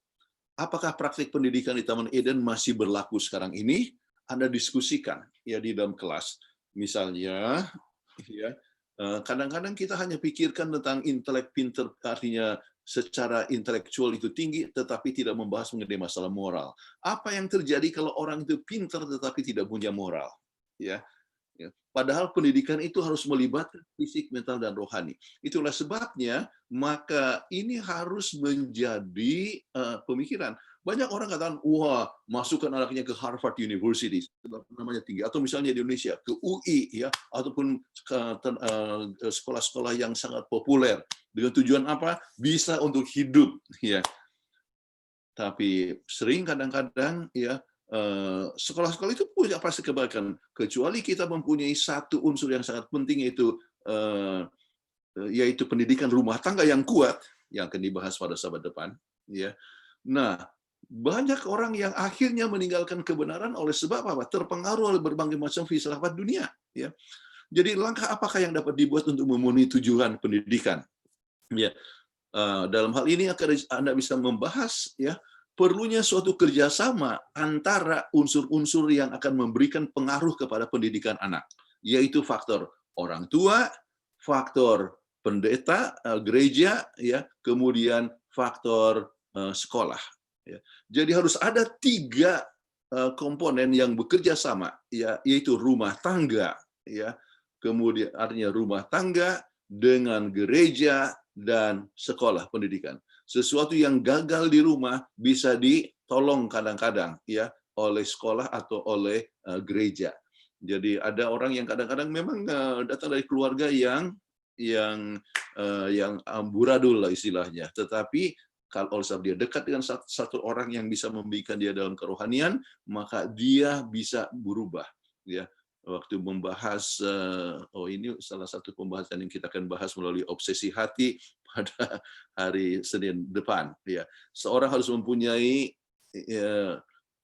Apakah praktik pendidikan di Taman Eden masih berlaku sekarang ini? Anda diskusikan, ya, di dalam kelas. Misalnya, ya, kadang-kadang kita hanya pikirkan tentang intelek pinter, artinya secara intelektual itu tinggi, tetapi tidak membahas mengenai masalah moral. Apa yang terjadi kalau orang itu pintar tetapi tidak punya moral? Ya. Padahal pendidikan itu harus melibatkan fisik, mental, dan rohani. Itulah sebabnya, maka ini harus menjadi pemikiran. Banyak orang katakan, wah, masukkan anaknya ke Harvard University, namanya tinggi, atau misalnya di Indonesia ke UI, ya, ataupun ke sekolah-sekolah yang sangat populer. Dengan tujuan apa? Bisa untuk hidup, ya. Tapi sering kadang-kadang, ya, sekolah-sekolah itu punya pasti kebaikan, kecuali kita mempunyai satu unsur yang sangat penting, yaitu pendidikan rumah tangga yang kuat, yang akan dibahas pada sahabat depan, ya. Nah, banyak orang yang akhirnya meninggalkan kebenaran oleh sebab apa? Terpengaruh oleh berbagai macam filsafat dunia, ya. Jadi langkah apakah yang dapat dibuat untuk memenuhi tujuan pendidikan? Ya, dalam hal ini Anda bisa membahas, ya, perlunya suatu kerjasama antara unsur-unsur yang akan memberikan pengaruh kepada pendidikan anak, yaitu faktor orang tua, faktor pendeta, gereja, ya, kemudian faktor sekolah. Ya. Jadi harus ada 3 komponen yang bekerja sama, ya, yaitu rumah tangga, ya, kemudian artinya rumah tangga dengan gereja dan sekolah pendidikan. Sesuatu yang gagal di rumah bisa ditolong kadang-kadang, ya, oleh sekolah atau oleh gereja. Jadi ada orang yang kadang-kadang memang datang dari keluarga yang amburadul lah istilahnya, tetapi kalau dia dekat dengan satu orang yang bisa memberikan dia dalam kerohanian, maka dia bisa berubah, ya. Waktu membahas, ini salah satu pembahasan yang kita akan bahas melalui obsesi hati pada hari Senin depan. Ya, seorang harus mempunyai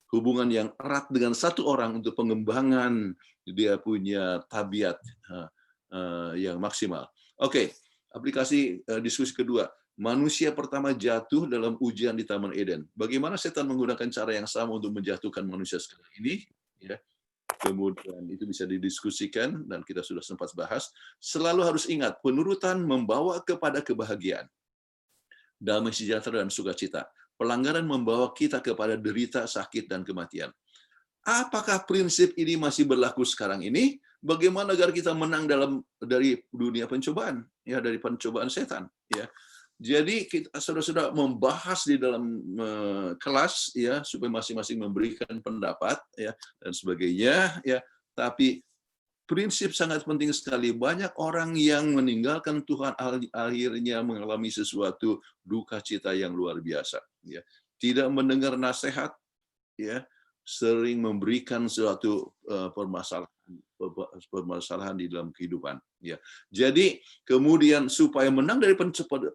hubungan yang erat dengan satu orang untuk pengembangan dia punya tabiat yang maksimal. Oke, aplikasi diskusi kedua. Manusia pertama jatuh dalam ujian di Taman Eden. Bagaimana setan menggunakan cara yang sama untuk menjatuhkan manusia sekarang ini? Ya. Kemudian itu bisa didiskusikan dan kita sudah sempat bahas. Selalu harus ingat, penurutan membawa kepada kebahagiaan, damai sejahtera dan sukacita. Pelanggaran membawa kita kepada derita, sakit, dan kematian. Apakah prinsip ini masih berlaku sekarang ini? bagaimana agar kita menang dari dunia pencobaan, ya, dari pencobaan setan, ya. Jadi kita saudara-saudara membahas di dalam kelas, ya, supaya masing-masing memberikan pendapat, ya, dan sebagainya, ya. Tapi prinsip sangat penting sekali. Banyak orang yang meninggalkan Tuhan akhirnya mengalami sesuatu duka cita yang luar biasa, ya. Tidak mendengar nasihat, ya, sering memberikan suatu permasalahan di dalam kehidupan, ya. Jadi kemudian supaya menang dari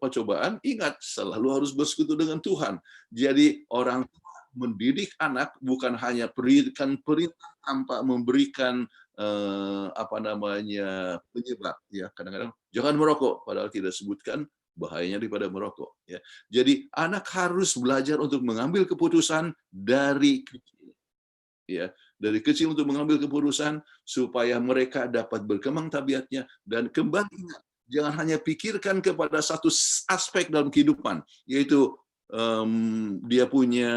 pencobaan, ingat selalu harus bersekutu dengan Tuhan. Jadi orang tua mendidik anak bukan hanya berikan perintah tanpa memberikan penyebab, ya. Kadang-kadang jangan merokok, padahal tidak sebutkan bahayanya daripada merokok, ya. Jadi anak harus belajar untuk mengambil keputusan dari kecil, ya, dari kecil untuk mengambil keputusan supaya mereka dapat berkembang tabiatnya. Dan kembali ingat, jangan hanya pikirkan kepada satu aspek dalam kehidupan, yaitu dia punya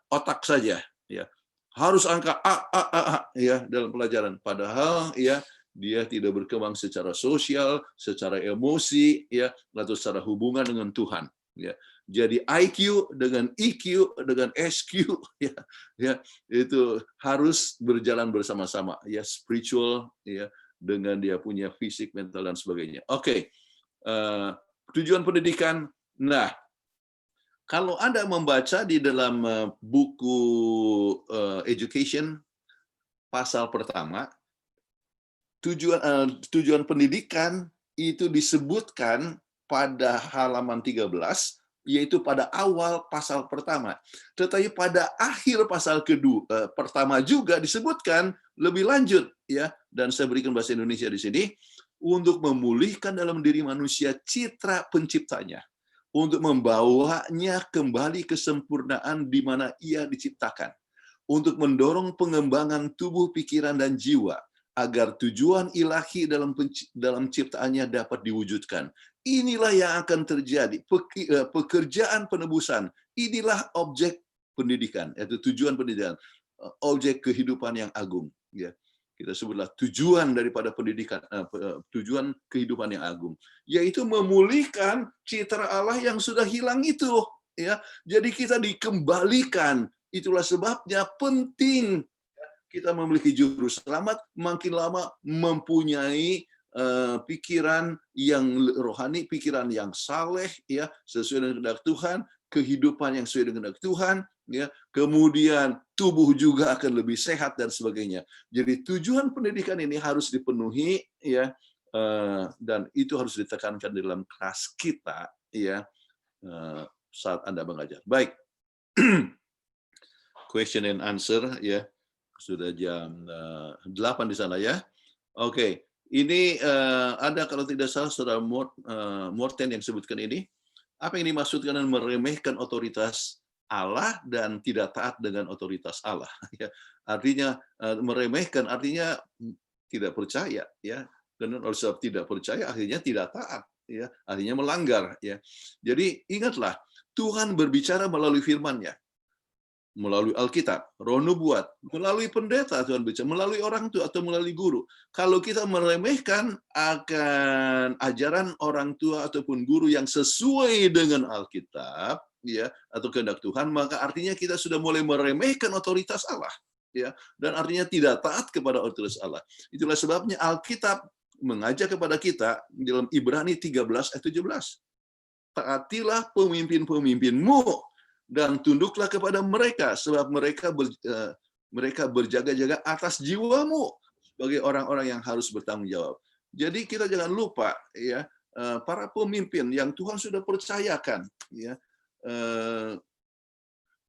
otak saja, ya, harus angka A, ya, dalam pelajaran. Padahal, ya, dia tidak berkembang secara sosial, secara emosi, ya, atau secara hubungan dengan Tuhan, ya. Jadi IQ dengan EQ dengan SQ, ya, ya, itu harus berjalan bersama-sama, ya, spiritual, ya, dengan dia punya fisik, mental, dan sebagainya. Oke. Tujuan pendidikan. Nah, kalau Anda membaca di dalam buku Education pasal pertama, tujuan pendidikan itu disebutkan pada halaman 13, yaitu pada awal pasal pertama. Tetapi pada akhir pasal pertama juga disebutkan lebih lanjut, ya. Dan saya berikan bahasa Indonesia di sini, untuk memulihkan dalam diri manusia citra penciptanya, untuk membawanya kembali kesempurnaan di mana ia diciptakan, untuk mendorong pengembangan tubuh, pikiran, dan jiwa, agar tujuan ilahi dalam ciptaannya dapat diwujudkan. Inilah yang akan terjadi, pekerjaan penebusan. Inilah objek pendidikan, yaitu tujuan pendidikan, objek kehidupan yang agung, ya. Kita sebutlah tujuan daripada pendidikan, tujuan kehidupan yang agung, yaitu memulihkan citra Allah yang sudah hilang itu, ya. Jadi kita dikembalikan. Itulah sebabnya penting kita memiliki juru selamat, makin lama mempunyai pikiran yang rohani, pikiran yang saleh, ya, sesuai dengan kehendak Tuhan, kehidupan yang sesuai dengan kehendak Tuhan, ya. Kemudian tubuh juga akan lebih sehat dan sebagainya. Jadi tujuan pendidikan ini harus dipenuhi, ya, dan itu harus ditekankan dalam kelas kita, ya, saat Anda mengajar. Baik. Question and answer, ya. Sudah jam 8 di sana, ya. Oke. Ini ada, kalau tidak salah, Saudara Morten yang sebutkan ini. Apa yang dimaksudkan dengan meremehkan otoritas Allah dan tidak taat dengan otoritas Allah? Ya, artinya meremehkan artinya tidak percaya, ya. Dan oleh sebab tidak percaya akhirnya tidak taat, ya. Akhirnya melanggar, ya. Jadi ingatlah, Tuhan berbicara melalui firman-Nya, melalui Alkitab, Roh Nubuat, melalui pendeta Tuhan bicara, melalui orang tua atau melalui guru. Kalau kita meremehkan akan ajaran orang tua ataupun guru yang sesuai dengan Alkitab, ya, atau kehendak Tuhan, maka artinya kita sudah mulai meremehkan otoritas Allah, ya, dan artinya tidak taat kepada otoritas Allah. Itulah sebabnya Alkitab mengajak kepada kita dalam Ibrani 13 ayat 17. Taatilah pemimpin-pemimpinmu dan tunduklah kepada mereka, sebab mereka berjaga-jaga atas jiwamu sebagai orang-orang yang harus bertanggung jawab. Jadi kita jangan lupa, ya, para pemimpin yang Tuhan sudah percayakan, ya,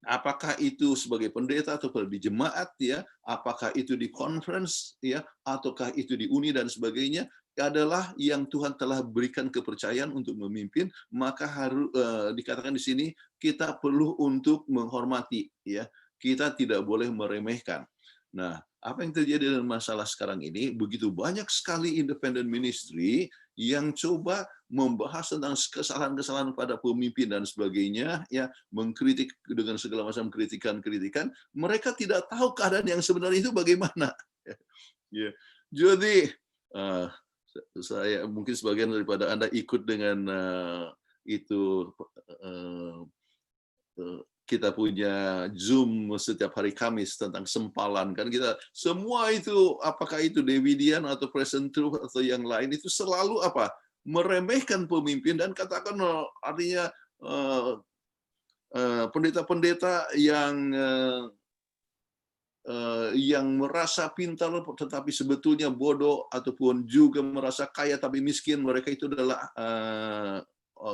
apakah itu sebagai pendeta atau di jemaat, ya, apakah itu di conference, ya, ataukah itu di uni dan sebagainya, adalah yang Tuhan telah berikan kepercayaan untuk memimpin, maka harus dikatakan di sini kita perlu untuk menghormati, ya. Kita tidak boleh meremehkan. Nah, apa yang terjadi dalam masalah sekarang ini, begitu banyak sekali independent ministry yang coba membahas tentang kesalahan-kesalahan pada pemimpin dan sebagainya, ya, mengkritik dengan segala macam kritikan-kritikan, mereka tidak tahu keadaan yang sebenarnya itu bagaimana. Ya. Jadi eh, saya mungkin sebagian daripada Anda ikut dengan itu eh, kita punya Zoom setiap hari Kamis tentang sempalan kan, kita semua itu, apakah itu Davidian atau Present Truth atau yang lain, itu selalu apa, meremehkan pemimpin dan katakan artinya pendeta-pendeta yang merasa pintar tetapi sebetulnya bodoh, ataupun juga merasa kaya tapi miskin, mereka itu adalah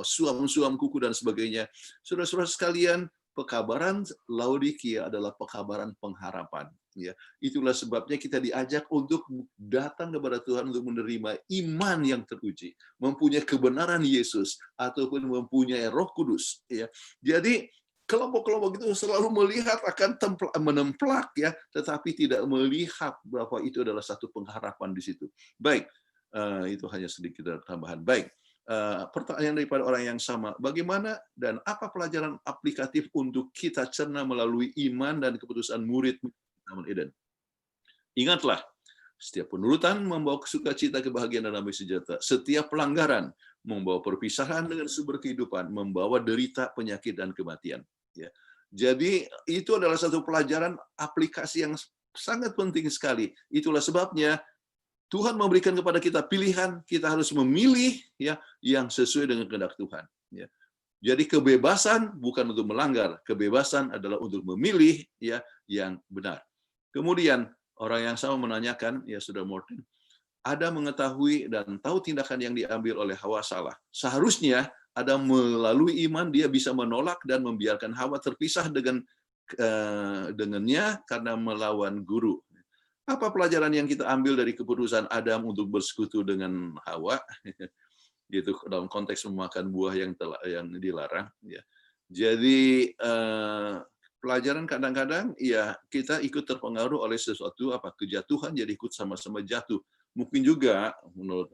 suam-suam kuku dan sebagainya. Saudara-saudara sekalian, pekabaran Laodikia adalah pekabaran pengharapan. Ya, itulah sebabnya kita diajak untuk datang kepada Tuhan untuk menerima iman yang teruji, mempunyai kebenaran Yesus ataupun mempunyai Roh Kudus. Ya, jadi kelompok-kelompok itu selalu melihat akan menemplak ya, tetapi tidak melihat bahwa itu adalah satu pengharapan di situ. Baik, itu hanya sedikit tambahan. Baik. Pertanyaan daripada orang yang sama, bagaimana dan apa pelajaran aplikatif untuk kita cerna melalui iman dan keputusan murid Taman Eden? Ingatlah, setiap penurutan membawa sukacita, kebahagiaan, dan damai sejahtera. Setiap pelanggaran membawa perpisahan dengan sumber kehidupan, membawa derita, penyakit, dan kematian. Ya. Jadi itu adalah satu pelajaran aplikasi yang sangat penting sekali. Itulah sebabnya Tuhan memberikan kepada kita pilihan, kita harus memilih ya yang sesuai dengan kehendak Tuhan. Ya. Jadi kebebasan bukan untuk melanggar, kebebasan adalah untuk memilih ya yang benar. Kemudian orang yang sama menanyakan, ya Saudara Morten, Adam mengetahui dan tahu tindakan yang diambil oleh Hawa salah. Seharusnya Adam melalui iman dia bisa menolak dan membiarkan Hawa terpisah dengannya karena melawan guru. Apa pelajaran yang kita ambil dari keputusan Adam untuk bersekutu dengan Hawa? Gitu dalam konteks memakan buah yang dilarang. Ya. Jadi pelajaran kadang-kadang ya kita ikut terpengaruh oleh sesuatu kejatuhan, jadi ikut sama-sama jatuh. Mungkin juga menurut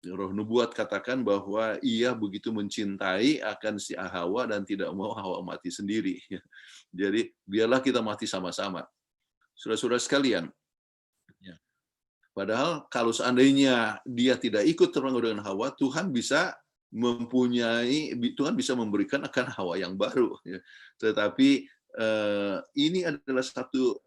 Roh Nubuat katakan bahwa ia begitu mencintai akan si Hawa dan tidak mau Hawa mati sendiri. Jadi biarlah kita mati sama-sama. Saudara-saudara sekalian, ya. Padahal kalau seandainya dia tidak ikut terpengaruh dengan Hawa, Tuhan bisa memberikan akan Hawa yang baru. Ya. Tetapi ini adalah satu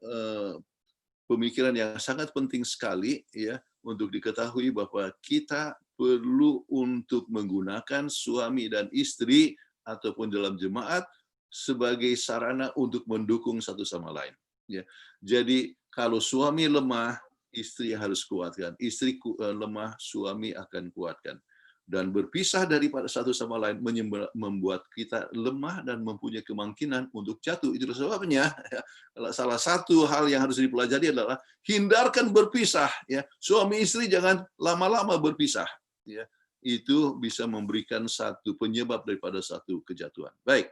pemikiran yang sangat penting sekali ya untuk diketahui bahwa kita perlu untuk menggunakan suami dan istri ataupun dalam jemaat sebagai sarana untuk mendukung satu sama lain. Ya. Jadi kalau suami lemah, istri harus kuatkan. Istri lemah, suami akan kuatkan. Dan berpisah daripada satu sama lain membuat kita lemah dan mempunyai kemungkinan untuk jatuh. Itulah sebabnya salah satu hal yang harus dipelajari adalah hindarkan berpisah. Ya. Suami istri jangan lama-lama berpisah. Ya. Itu bisa memberikan satu penyebab daripada satu kejatuhan. Baik.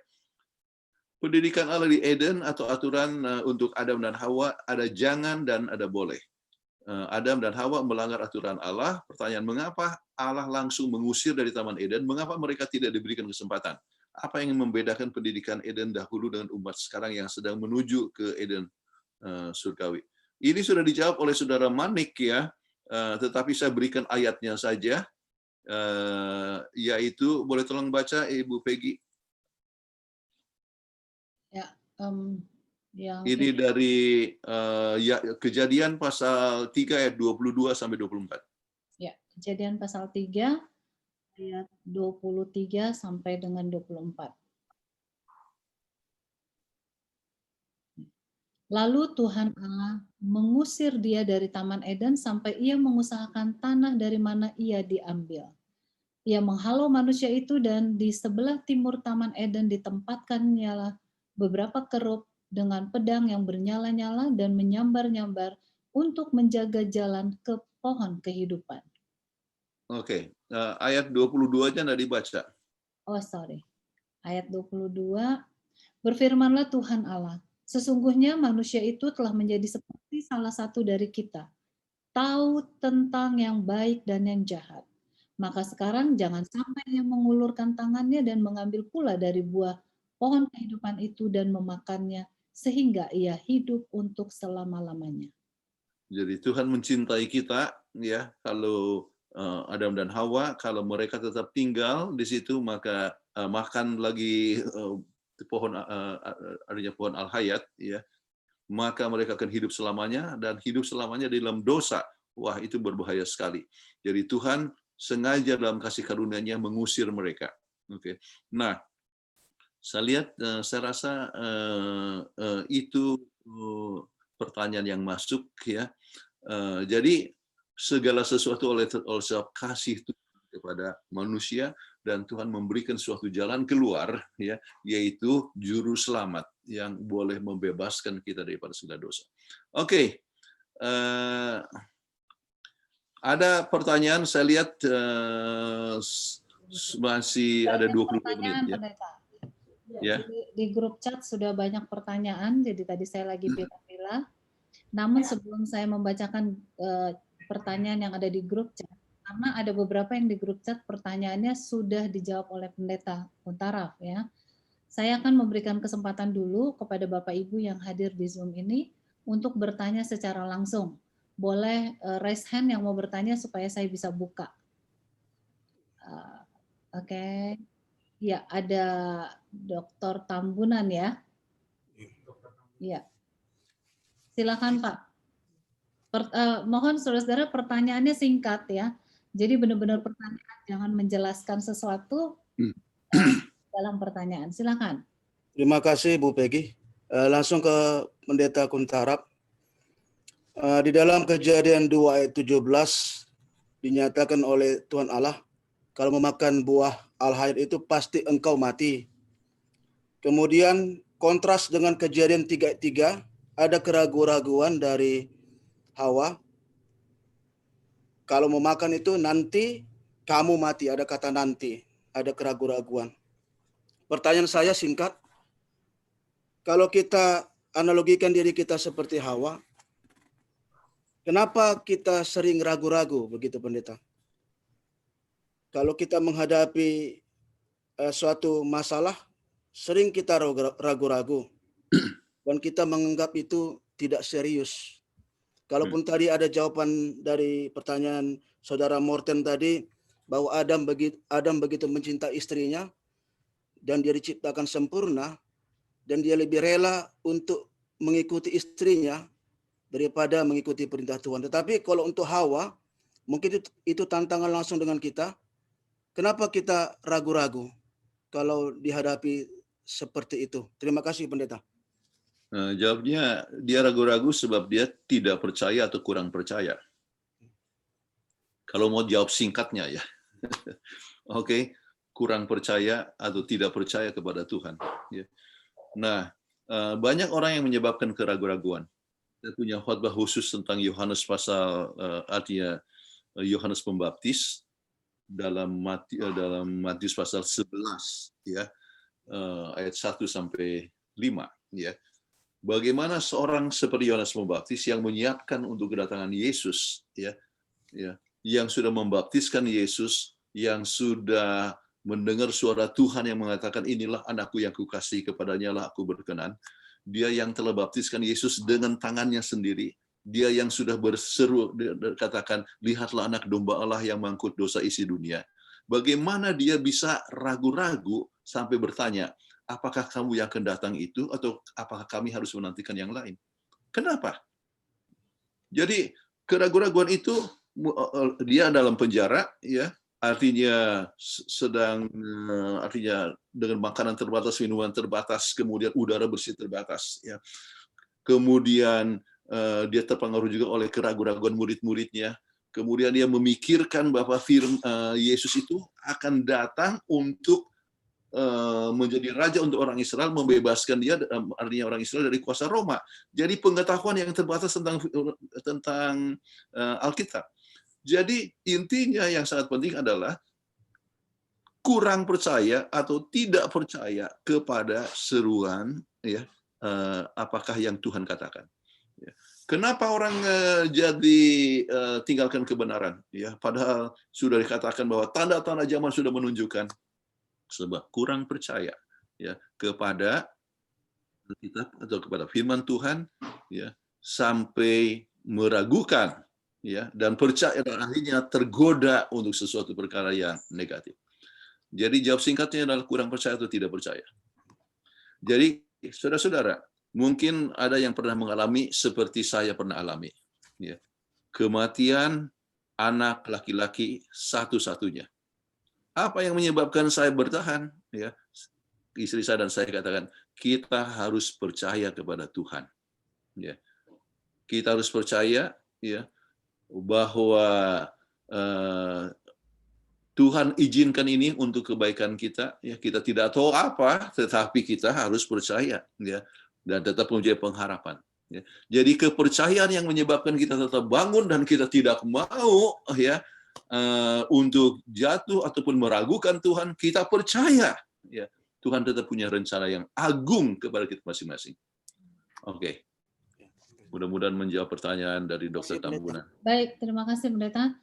Pendidikan Allah di Eden atau aturan untuk Adam dan Hawa ada jangan dan ada boleh. Adam dan Hawa melanggar aturan Allah. Pertanyaan, mengapa Allah langsung mengusir dari Taman Eden? Mengapa mereka tidak diberikan kesempatan? Apa yang membedakan pendidikan Eden dahulu dengan umat sekarang yang sedang menuju ke Eden surgawi? Ini sudah dijawab oleh Saudara Manik ya, tetapi saya berikan ayatnya saja, yaitu boleh tolong baca Ibu Peggy? Ya, ini dari Kejadian pasal 3 ayat 22 sampai 24. Ya, Kejadian pasal 3 ayat 23 sampai dengan 24. Lalu Tuhan Allah mengusir dia dari Taman Eden sampai ia mengusahakan tanah dari mana ia diambil. Ia menghalau manusia itu dan di sebelah timur Taman Eden ditempatkannya beberapa kerub dengan pedang yang bernyala-nyala dan menyambar-nyambar untuk menjaga jalan ke pohon kehidupan. Oke, ayat 22-nya nggak dibaca. Oh, sorry. Ayat 22, berfirmanlah Tuhan Allah, sesungguhnya manusia itu telah menjadi seperti salah satu dari kita, tahu tentang yang baik dan yang jahat. Maka sekarang jangan sampai ia mengulurkan tangannya dan mengambil pula dari buah pohon kehidupan itu dan memakannya, sehingga ia hidup untuk selama-lamanya. Jadi Tuhan mencintai kita, ya. Kalau Adam dan Hawa, kalau mereka tetap tinggal di situ, maka makan lagi pohon adanya pohon al-hayat, ya, maka mereka akan hidup selamanya, dan hidup selamanya di dalam dosa. Wah, itu berbahaya sekali. Jadi Tuhan sengaja dalam kasih karunia-Nya mengusir mereka. Oke. Nah, saya lihat, saya rasa itu pertanyaan yang masuk, ya. Jadi segala sesuatu oleh sebab kasih Tuhan kepada manusia, dan Tuhan memberikan suatu jalan keluar, ya, yaitu juru selamat yang boleh membebaskan kita daripada segala dosa. Oke. Ada pertanyaan, saya lihat masih ada 22 menit, ya. Pendeta. Ya. Di grup chat sudah banyak pertanyaan, jadi tadi saya lagi pilih-pilih. Namun sebelum saya membacakan pertanyaan yang ada di grup chat, karena ada beberapa yang di grup chat pertanyaannya sudah dijawab oleh Pendeta Kuntaraf, ya. Saya akan memberikan kesempatan dulu kepada Bapak Ibu yang hadir di Zoom ini untuk bertanya secara langsung. Boleh raise hand yang mau bertanya supaya saya bisa buka. Oke. Ya, ada Dr. Tambunan, ya. Iya. Silakan, Pak. Mohon saudara-saudara pertanyaannya singkat, ya. Jadi benar-benar pertanyaan, jangan menjelaskan sesuatu dalam pertanyaan. Silakan. Terima kasih Bu Peggy. Langsung ke Pendeta Kuntarap. Di dalam Kejadian 2 ayat 17 dinyatakan oleh Tuhan Allah, kalau memakan buah al-hayat itu pasti engkau mati. Kemudian kontras dengan Kejadian 3 ayat 3, ada keraguan-raguan dari Hawa. Kalau memakan itu nanti kamu mati, ada kata nanti, ada keraguan-raguan. Pertanyaan saya singkat, kalau kita analogikan diri kita seperti Hawa, kenapa kita sering ragu-ragu begitu Pendeta? Kalau kita menghadapi suatu masalah, sering kita ragu-ragu dan kita menganggap itu tidak serius. Kalaupun tadi ada jawaban dari pertanyaan Saudara Morten tadi, bahwa Adam begitu mencintai istrinya, dan dia diciptakan sempurna, dan dia lebih rela untuk mengikuti istrinya daripada mengikuti perintah Tuhan. Tetapi kalau untuk Hawa, mungkin itu tantangan langsung dengan kita. Kenapa kita ragu-ragu kalau dihadapi seperti itu? Terima kasih Pendeta. Jawabnya, dia ragu-ragu sebab dia tidak percaya atau kurang percaya. Kalau mau jawab singkatnya, ya. Oke, kurang percaya atau tidak percaya kepada Tuhan. Ya. Nah, banyak orang yang menyebabkan keraguan-raguan. Saya punya khotbah khusus tentang Yohanes pasal, artinya Yohanes Pembaptis dalam Matius pasal 11, ya, ayat 1 sampai 5, ya. Bagaimana seorang seperti Yohanes Pembaptis yang menyiapkan untuk kedatangan Yesus, ya, yang sudah membaptiskan Yesus, yang sudah mendengar suara Tuhan yang mengatakan, inilah anakku yang kukasihi, kepadanya lah aku berkenan. Dia yang telah baptiskan Yesus dengan tangannya sendiri. Dia yang sudah berseru, katakan, lihatlah anak domba Allah yang mengangkut dosa isi dunia. Bagaimana dia bisa ragu-ragu sampai bertanya, apakah kamu yang akan datang itu, atau apakah kami harus menantikan yang lain? Kenapa? Jadi keraguan-raguan itu, dia dalam penjara, ya, artinya artinya dengan makanan terbatas, minuman terbatas, kemudian udara bersih terbatas, ya. Kemudian dia terpengaruh juga oleh keraguan-raguan murid-muridnya. Kemudian dia memikirkan bahwa Yesus itu akan datang untuk menjadi raja untuk orang Israel, membebaskan dia, artinya orang Israel, dari kuasa Roma. Jadi pengetahuan yang terbatas tentang Alkitab. Jadi intinya yang sangat penting adalah kurang percaya atau tidak percaya kepada seruan, ya, apakah yang Tuhan katakan. Ya. Kenapa orang jadi tinggalkan kebenaran? Ya, padahal sudah dikatakan bahwa tanda-tanda zaman sudah menunjukkan, sebab kurang percaya, ya, kepada Alkitab atau kepada firman Tuhan, ya, sampai meragukan, ya, dan percaya dan akhirnya tergoda untuk sesuatu perkara yang negatif. Jadi jawab singkatnya adalah kurang percaya atau tidak percaya. Jadi saudara-saudara, mungkin ada yang pernah mengalami seperti saya pernah alami, ya, kematian anak laki-laki satu-satunya. Apa yang menyebabkan saya bertahan? Ya, istri saya dan saya katakan, kita harus percaya kepada Tuhan. Ya, kita harus percaya, ya, bahwa Tuhan izinkan ini untuk kebaikan kita. Ya, kita tidak tahu apa, tetapi kita harus percaya, ya, dan tetap mempunyai pengharapan. Ya. Jadi kepercayaan yang menyebabkan kita tetap bangun dan kita tidak mau, ya, untuk jatuh ataupun meragukan Tuhan. Kita percaya, ya, Tuhan tetap punya rencana yang agung kepada kita masing-masing. Oke. Mudah-mudahan menjawab pertanyaan dari Dr. Tambunan. Baik, terima kasih Pendeta.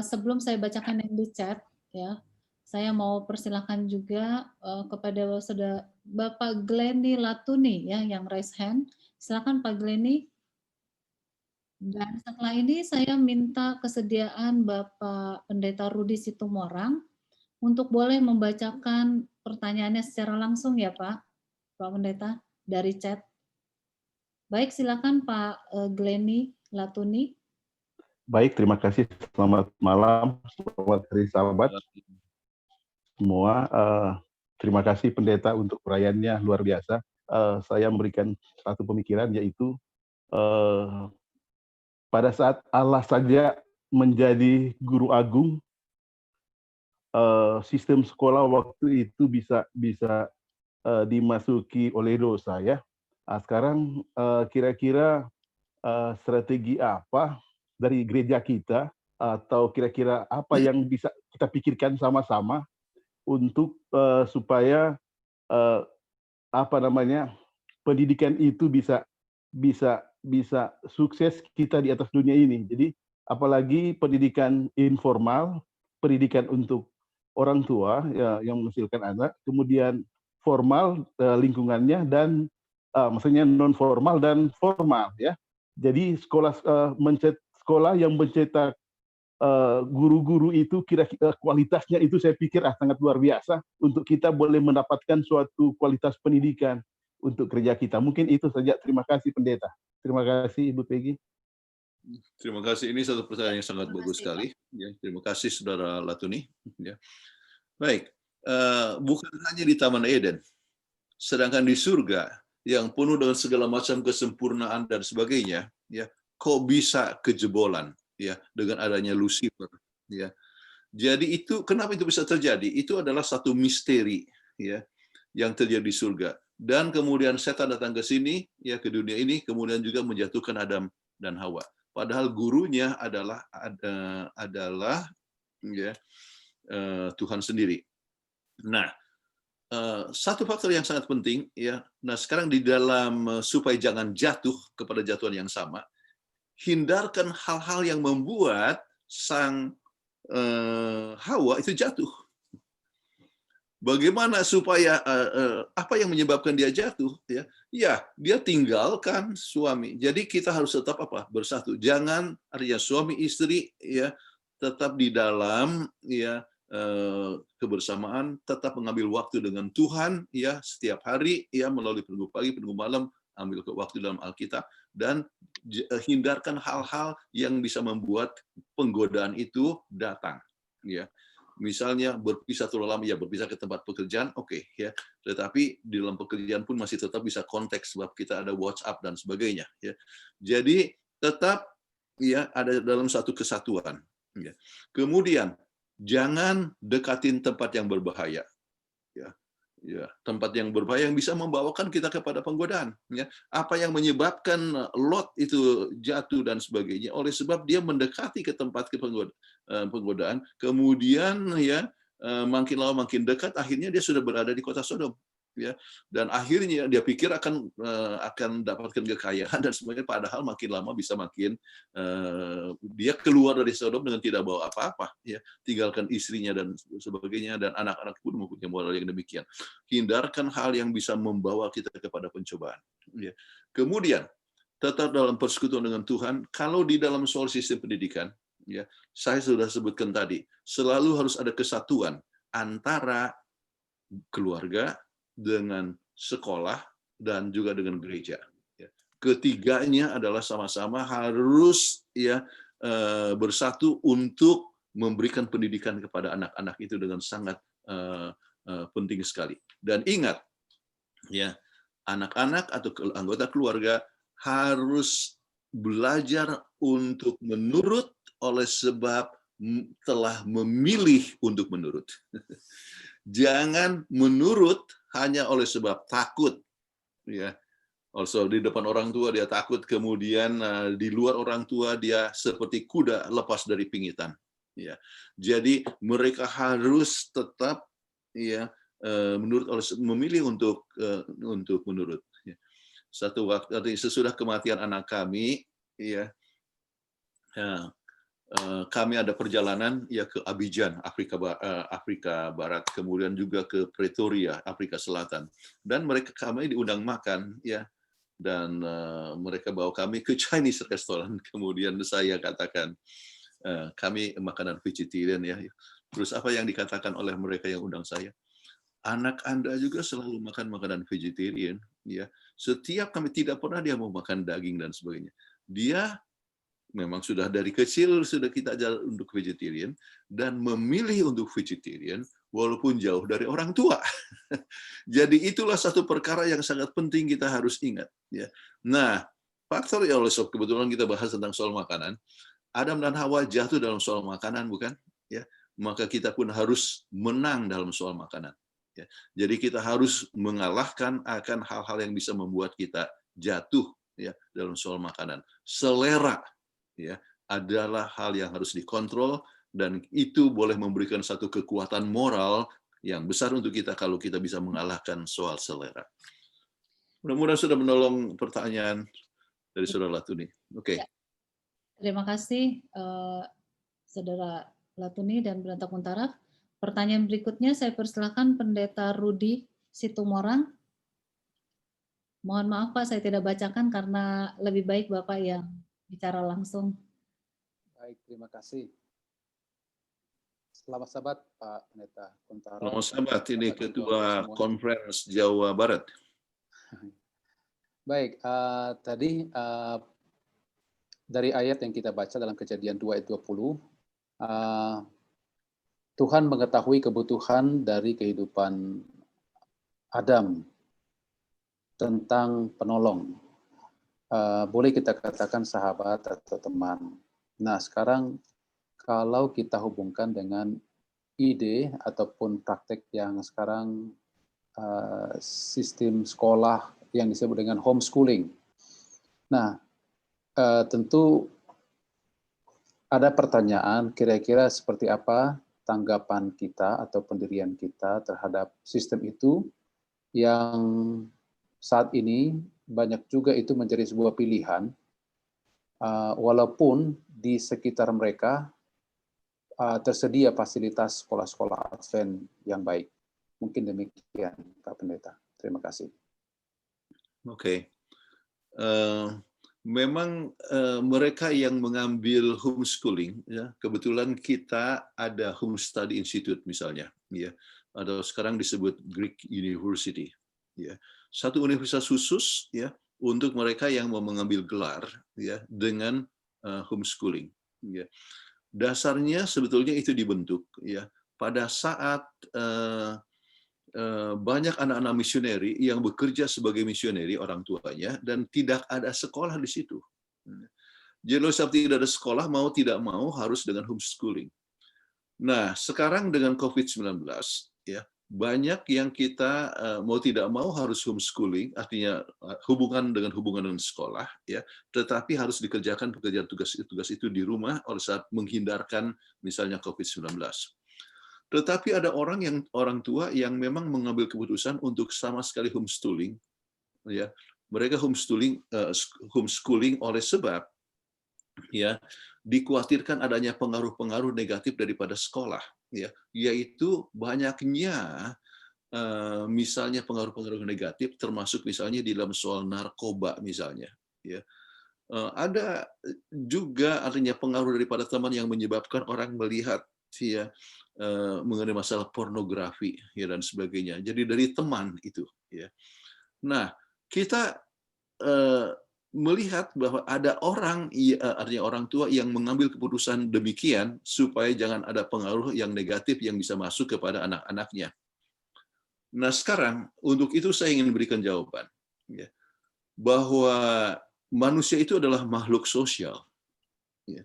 Sebelum saya bacakan yang di chat, ya, saya mau persilahkan juga kepada saudara Bapak Glenny Latuni, ya, yang raise hand. Silakan Pak Glenny. Dan setelah ini saya minta kesediaan Bapak Pendeta Rudi Situmorang untuk boleh membacakan pertanyaannya secara langsung, ya Pak Pendeta, dari chat. Baik, silakan Pak Glenny Latuni. Baik, terima kasih. Selamat malam, selamat hari sahabat semua. Terima kasih Pendeta untuk pelayanannya luar biasa. Saya memberikan satu pemikiran, yaitu pada saat Allah saja menjadi guru agung, sistem sekolah waktu itu bisa dimasuki oleh dosa, ya. Sekarang kira-kira strategi apa dari gereja kita, atau kira-kira apa yang bisa kita pikirkan sama-sama untuk supaya pendidikan itu bisa sukses kita di atas dunia ini. Jadi apalagi pendidikan informal, pendidikan untuk orang tua, ya, yang menghasilkan anak, kemudian formal lingkungannya, dan maksudnya non formal dan formal, ya. Jadi sekolah yang mencetak guru-guru itu kira-kira kualitasnya itu saya pikir sangat luar biasa untuk kita boleh mendapatkan suatu kualitas pendidikan untuk kerja kita. Mungkin itu saja. Terima kasih Pendeta. Terima kasih Ibu Peggy. Terima kasih. Ini satu pertanyaan yang sangat bagus sekali. Ya, terima kasih Saudara Latuni. Ya. Baik, bukan hanya di Taman Eden, sedangkan di surga yang penuh dengan segala macam kesempurnaan dan sebagainya, ya, kok bisa kejebolan, ya, dengan adanya Lucifer, ya. Jadi itu kenapa itu bisa terjadi? Itu adalah satu misteri, ya, yang terjadi di surga. Dan kemudian setan datang ke sini, ya, ke dunia ini, kemudian juga menjatuhkan Adam dan Hawa. Padahal gurunya adalah ya, Tuhan sendiri. Nah, satu faktor yang sangat penting, ya. Nah, sekarang di dalam supaya jangan jatuh kepada jatuhan yang sama, hindarkan hal-hal yang membuat sang Hawa itu jatuh. Bagaimana supaya apa yang menyebabkan dia jatuh, ya? Ya, dia tinggalkan suami. Jadi kita harus tetap bersatu. Jangan artinya suami istri, ya, tetap di dalam, ya, kebersamaan, tetap mengambil waktu dengan Tuhan, ya, setiap hari, ya, melalui penunggu pagi, penunggu malam, ambil waktu dalam Alkitab, dan hindarkan hal-hal yang bisa membuat penggodaan itu datang, ya. Misalnya berpisah terlalu lama, ya, berpisah ke tempat pekerjaan, oke, ya. Tetapi di dalam pekerjaan pun masih tetap bisa konteks, sebab kita ada WhatsApp dan sebagainya, ya. Jadi tetap, ya, ada dalam satu kesatuan, ya. Kemudian jangan dekatin tempat yang berbahaya, ya. Ya, tempat yang berbahaya yang bisa membawakan kita kepada penggodaan, ya. Apa yang menyebabkan Lot itu jatuh dan sebagainya, oleh sebab dia mendekati ke tempat penggodaan, kemudian, ya, makin lama makin dekat, akhirnya dia sudah berada di kota Sodom. ya, dan akhirnya dia pikir akan dapatkan kekayaan dan semuanya, padahal makin lama bisa makin dia keluar dari Sodom dengan tidak bawa apa-apa, ya, tinggalkan istrinya dan sebagainya, dan anak-anak pun mempunyai moral yang demikian. Hindarkan hal yang bisa membawa kita kepada pencobaan. Ya. Kemudian tetap dalam persekutuan dengan Tuhan. Kalau di dalam soal sistem pendidikan, ya, saya sudah sebutkan tadi, selalu harus ada kesatuan antara keluarga dengan sekolah dan juga dengan gereja. Ketiganya adalah sama-sama harus, ya, bersatu untuk memberikan pendidikan kepada anak-anak itu dengan sangat penting sekali. Dan ingat, ya, anak-anak atau anggota keluarga harus belajar untuk menurut oleh sebab telah memilih untuk menurut. Jangan menurut hanya oleh sebab takut, ya. Also di depan orang tua dia takut, kemudian di luar orang tua dia seperti kuda lepas dari pingitan. Ya, jadi mereka harus tetap, ya, menurut oleh memilih untuk menurut. Ya. Satu waktu sesudah kematian anak kami, ya, kami ada perjalanan, ya, ke Abidjan, Afrika Barat, kemudian juga ke Pretoria, Afrika Selatan, dan kami diundang makan, ya, dan mereka bawa kami ke Chinese restaurant. Kemudian saya katakan kami makanan vegetarian, ya. Terus apa yang dikatakan oleh mereka yang undang saya? Anak Anda juga selalu makan makanan vegetarian, ya. Setiap kami tidak pernah dia mau makan daging dan sebagainya. Dia memang sudah dari kecil sudah kita ajar untuk vegetarian dan memilih untuk vegetarian walaupun jauh dari orang tua. Jadi itulah satu perkara yang sangat penting kita harus ingat, ya. Nah, faktor, ya, oleh sebab kebetulan kita bahas tentang soal makanan, Adam dan Hawa jatuh dalam soal makanan, bukan? Ya, maka kita pun harus menang dalam soal makanan. Ya. Jadi kita harus mengalahkan akan hal-hal yang bisa membuat kita jatuh, ya, dalam soal makanan. Selera, ya, adalah hal yang harus dikontrol, dan itu boleh memberikan satu kekuatan moral yang besar untuk kita kalau kita bisa mengalahkan soal selera. Mudah-mudahan sudah menolong pertanyaan dari Saudara Latuni. Oke. Ya. Terima kasih, Saudara Latuni dan Berontak Muntarak. Pertanyaan berikutnya saya persilakan Pendeta Rudi Situmorang. Mohon maaf Pak, saya tidak bacakan karena lebih baik Bapak yang bicara langsung. Baik, terima kasih. Selamat Sabat, Pak Pendeta Kuntara. Selamat Sabat, ini Ketua Conference Jawa Barat. Baik, tadi dari ayat yang kita baca dalam Kejadian 2 ayat 20, Tuhan mengetahui kebutuhan dari kehidupan Adam tentang penolong. Boleh kita katakan sahabat atau teman. Nah, sekarang kalau kita hubungkan dengan ide ataupun praktek yang sekarang sistem sekolah yang disebut dengan homeschooling. Nah, tentu ada pertanyaan kira-kira seperti apa tanggapan kita atau pendirian kita terhadap sistem itu yang saat ini banyak juga itu menjadi sebuah pilihan, walaupun di sekitar mereka tersedia fasilitas sekolah-sekolah Advent yang baik. Mungkin demikian, Pak Pendeta. Terima kasih. Oke. Memang mereka yang mengambil homeschooling, ya, kebetulan kita ada Home Study Institute misalnya, ya, atau sekarang disebut Greek University, ya, satu universitas khusus, ya, untuk mereka yang mau mengambil gelar, ya, dengan homeschooling. Ya. Dasarnya sebetulnya itu dibentuk, ya, pada saat banyak anak-anak misioneri yang bekerja sebagai misioneri orang tuanya dan tidak ada sekolah di situ. Jadi saat tidak ada sekolah, mau tidak mau harus dengan homeschooling. Nah, sekarang dengan COVID-19, ya, banyak yang kita mau tidak mau harus homeschooling, artinya hubungan dengan sekolah, ya, tetapi harus dikerjakan pekerjaan tugas itu di rumah oleh saat menghindarkan misalnya COVID-19. Tetapi ada orang tua yang memang mengambil keputusan untuk sama sekali homeschooling, ya. Mereka homeschooling oleh sebab ya dikhawatirkan adanya pengaruh-pengaruh negatif daripada sekolah, ya, yaitu banyaknya misalnya pengaruh-pengaruh negatif, termasuk misalnya di dalam soal narkoba misalnya, ya. Ada juga artinya pengaruh daripada teman yang menyebabkan orang melihat ya mengenai masalah pornografi ya dan sebagainya. Jadi dari teman itu, ya. Nah, kita melihat bahwa ada artinya orang tua yang mengambil keputusan demikian supaya jangan ada pengaruh yang negatif yang bisa masuk kepada anak-anaknya. Nah, sekarang untuk itu saya ingin berikan jawaban, ya, bahwa manusia itu adalah makhluk sosial, ya.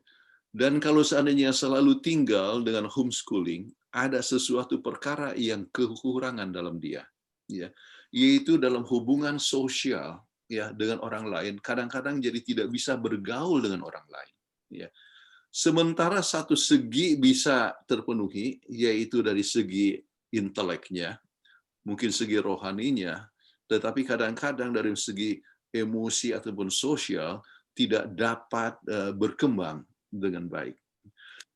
Dan kalau seandainya selalu tinggal dengan homeschooling, ada sesuatu perkara yang kekurangan dalam dia, ya, yaitu dalam hubungan sosial, ya, dengan orang lain. Kadang-kadang jadi tidak bisa bergaul dengan orang lain, ya. Sementara satu segi bisa terpenuhi, yaitu dari segi inteleknya, mungkin segi rohaninya, tetapi kadang-kadang dari segi emosi ataupun sosial tidak dapat berkembang dengan baik.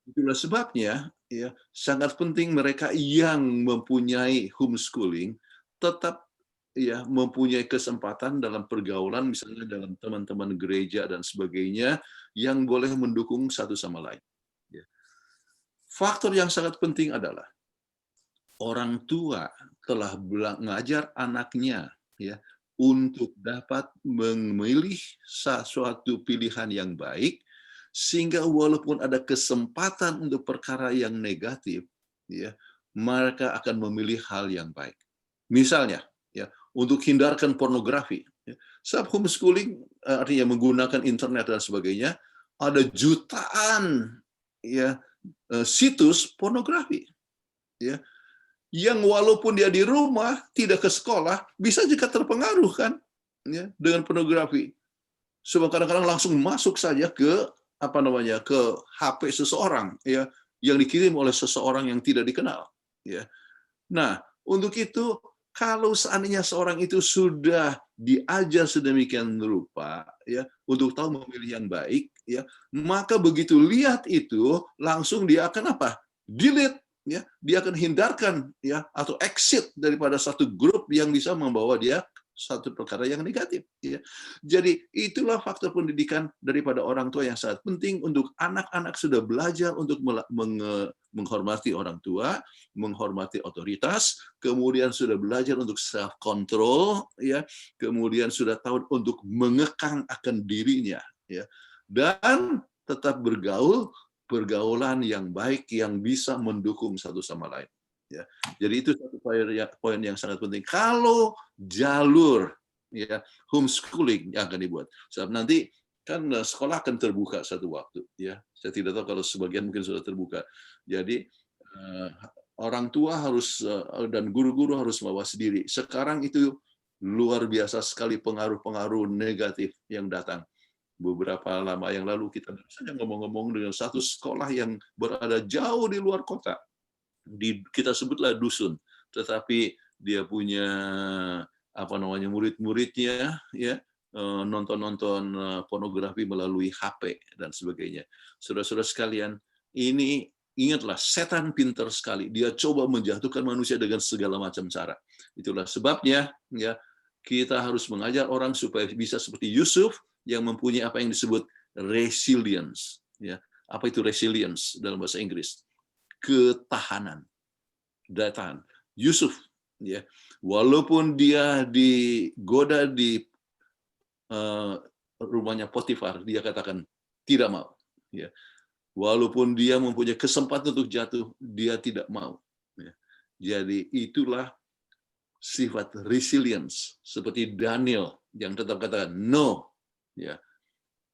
Itulah sebabnya ya sangat penting mereka yang mempunyai homeschooling tetap ya mempunyai kesempatan dalam pergaulan, misalnya dalam teman-teman gereja dan sebagainya, yang boleh mendukung satu sama lain. Ya. Faktor yang sangat penting adalah orang tua telah mengajar anaknya ya untuk dapat memilih suatu pilihan yang baik, sehingga walaupun ada kesempatan untuk perkara yang negatif, ya, mereka akan memilih hal yang baik. Misalnya, ya, untuk hindarkan pornografi. Ya. Saat homeschooling artinya menggunakan internet dan sebagainya, ada jutaan ya situs pornografi. Ya, yang walaupun dia di rumah tidak ke sekolah bisa juga terpengaruh kan ya dengan pornografi. Sebab kadang-kadang langsung masuk saja ke ke HP seseorang ya yang dikirim oleh seseorang yang tidak dikenal ya. Nah, untuk itu kalau seandainya seorang itu sudah diajar sedemikian rupa ya untuk tahu memilih yang baik ya, maka begitu lihat itu langsung dia akan apa? Delete ya, dia akan hindarkan ya atau exit daripada satu grup yang bisa membawa dia satu perkara yang negatif ya. Jadi itulah faktor pendidikan daripada orang tua yang sangat penting untuk anak-anak sudah belajar untuk menghormati orang tua, menghormati otoritas, kemudian sudah belajar untuk self control ya, kemudian sudah tahu untuk mengekang akan dirinya ya. Dan tetap pergaulan yang baik yang bisa mendukung satu sama lain. Ya, jadi itu satu poin yang sangat penting. Kalau jalur ya homeschooling yang akan dibuat, sebab nanti kan sekolah akan terbuka satu waktu. Ya, saya tidak tahu kalau sebagian mungkin sudah terbuka. Jadi orang tua harus dan guru-guru harus mawas diri. Sekarang itu luar biasa sekali pengaruh-pengaruh negatif yang datang. Beberapa lama yang lalu kita saja ngomong-ngomong dengan satu sekolah yang berada jauh di luar kota. Kita sebutlah dusun, tetapi dia punya murid-muridnya ya nonton pornografi melalui HP dan sebagainya. Saudara-saudara sekalian, ini ingatlah setan pintar sekali. Dia coba menjatuhkan manusia dengan segala macam cara. Itulah sebabnya ya kita harus mengajar orang supaya bisa seperti Yusuf yang mempunyai apa yang disebut resilience ya. Apa itu resilience dalam bahasa Inggris? Ketahanan, daya tahan. Yusuf, ya, walaupun dia digoda di rumahnya Potifar, dia katakan tidak mau. Ya, walaupun dia mempunyai kesempatan untuk jatuh, dia tidak mau. Ya, jadi itulah sifat resilience seperti Daniel yang tetap katakan no. Ya,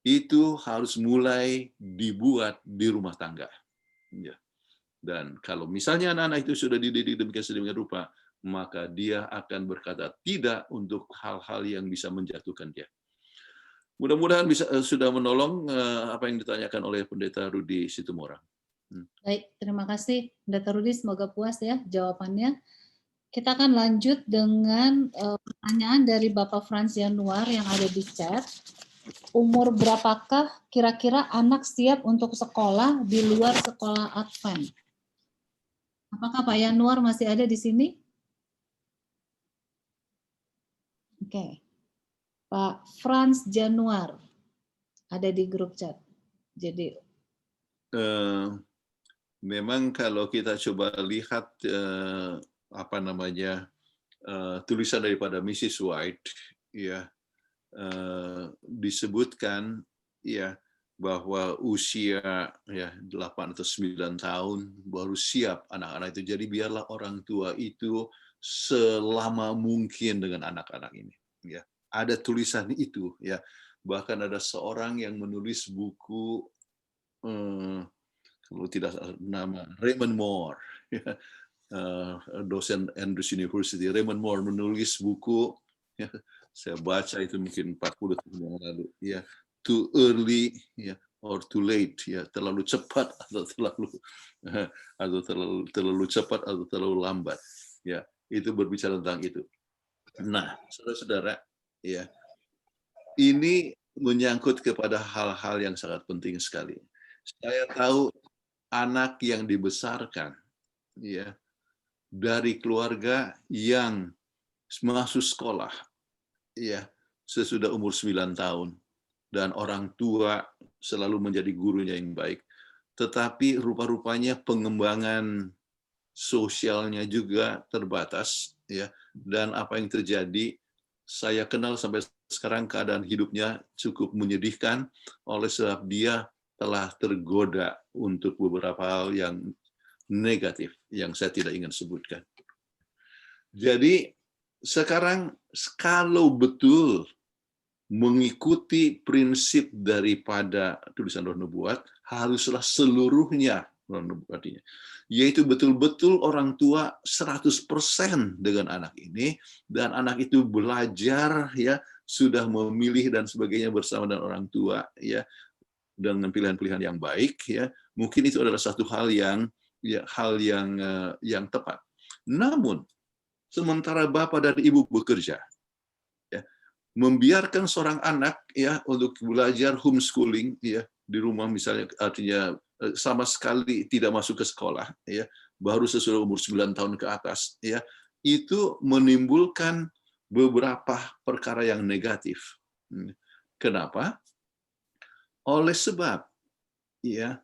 itu harus mulai dibuat di rumah tangga. Ya. Dan kalau misalnya anak-anak itu sudah dididik demikian rupa, maka dia akan berkata tidak untuk hal-hal yang bisa menjatuhkan dia. Mudah-mudahan sudah menolong apa yang ditanyakan oleh Pendeta Rudi Situmorang. Baik, terima kasih Pendeta Rudi, semoga puas ya jawabannya. Kita akan lanjut dengan pertanyaan dari Bapak Frans Januar yang ada di chat. Umur berapakah kira-kira anak siap untuk sekolah di luar sekolah Advent? Apakah Pak Yanuar masih ada di sini? Oke. Pak Frans Januar ada di grup chat. Jadi memang kalau kita coba lihat tulisan daripada Mrs. White, ya disebutkan ya bahwa usia ya 8 atau 9 tahun baru siap anak-anak itu. Jadi biarlah orang tua itu selama mungkin dengan anak-anak ini. Ya, ada tulisan itu ya. Bahkan ada seorang yang menulis buku kalau tidak salah nama Raymond Moore, ya, dosen Andrews University. Raymond Moore menulis buku, ya, saya baca itu mungkin 40 tahun yang lalu, ya, too early, ya, or too late, ya, terlalu cepat atau terlalu cepat atau terlalu lambat, ya, itu berbicara tentang itu. Nah, saudara-saudara, ya, ini menyangkut kepada hal-hal yang sangat penting sekali. Saya tahu anak yang dibesarkan ya dari keluarga yang masuk sekolah ya sesudah umur 9 tahun dan orang tua selalu menjadi gurunya yang baik, tetapi rupa-rupanya pengembangan sosialnya juga terbatas ya, dan apa yang terjadi saya kenal sampai sekarang keadaan hidupnya cukup menyedihkan oleh sebab dia telah tergoda untuk beberapa hal yang negatif yang saya tidak ingin sebutkan. Jadi sekarang kalau betul mengikuti prinsip daripada tulisan Roh Nubuat, haruslah seluruhnya Roh Nubuatnya, yaitu betul-betul orang tua 100% dengan anak ini, dan anak itu belajar ya, sudah memilih dan sebagainya bersama dengan orang tua ya, dengan pilihan-pilihan yang baik ya, mungkin itu adalah satu hal yang tepat. Namun sementara bapak dan ibu bekerja ya, membiarkan seorang anak ya untuk belajar homeschooling ya di rumah misalnya, artinya sama sekali tidak masuk ke sekolah ya, baru sesudah umur 9 tahun ke atas ya, itu menimbulkan beberapa perkara yang negatif. Kenapa? Oleh sebab ya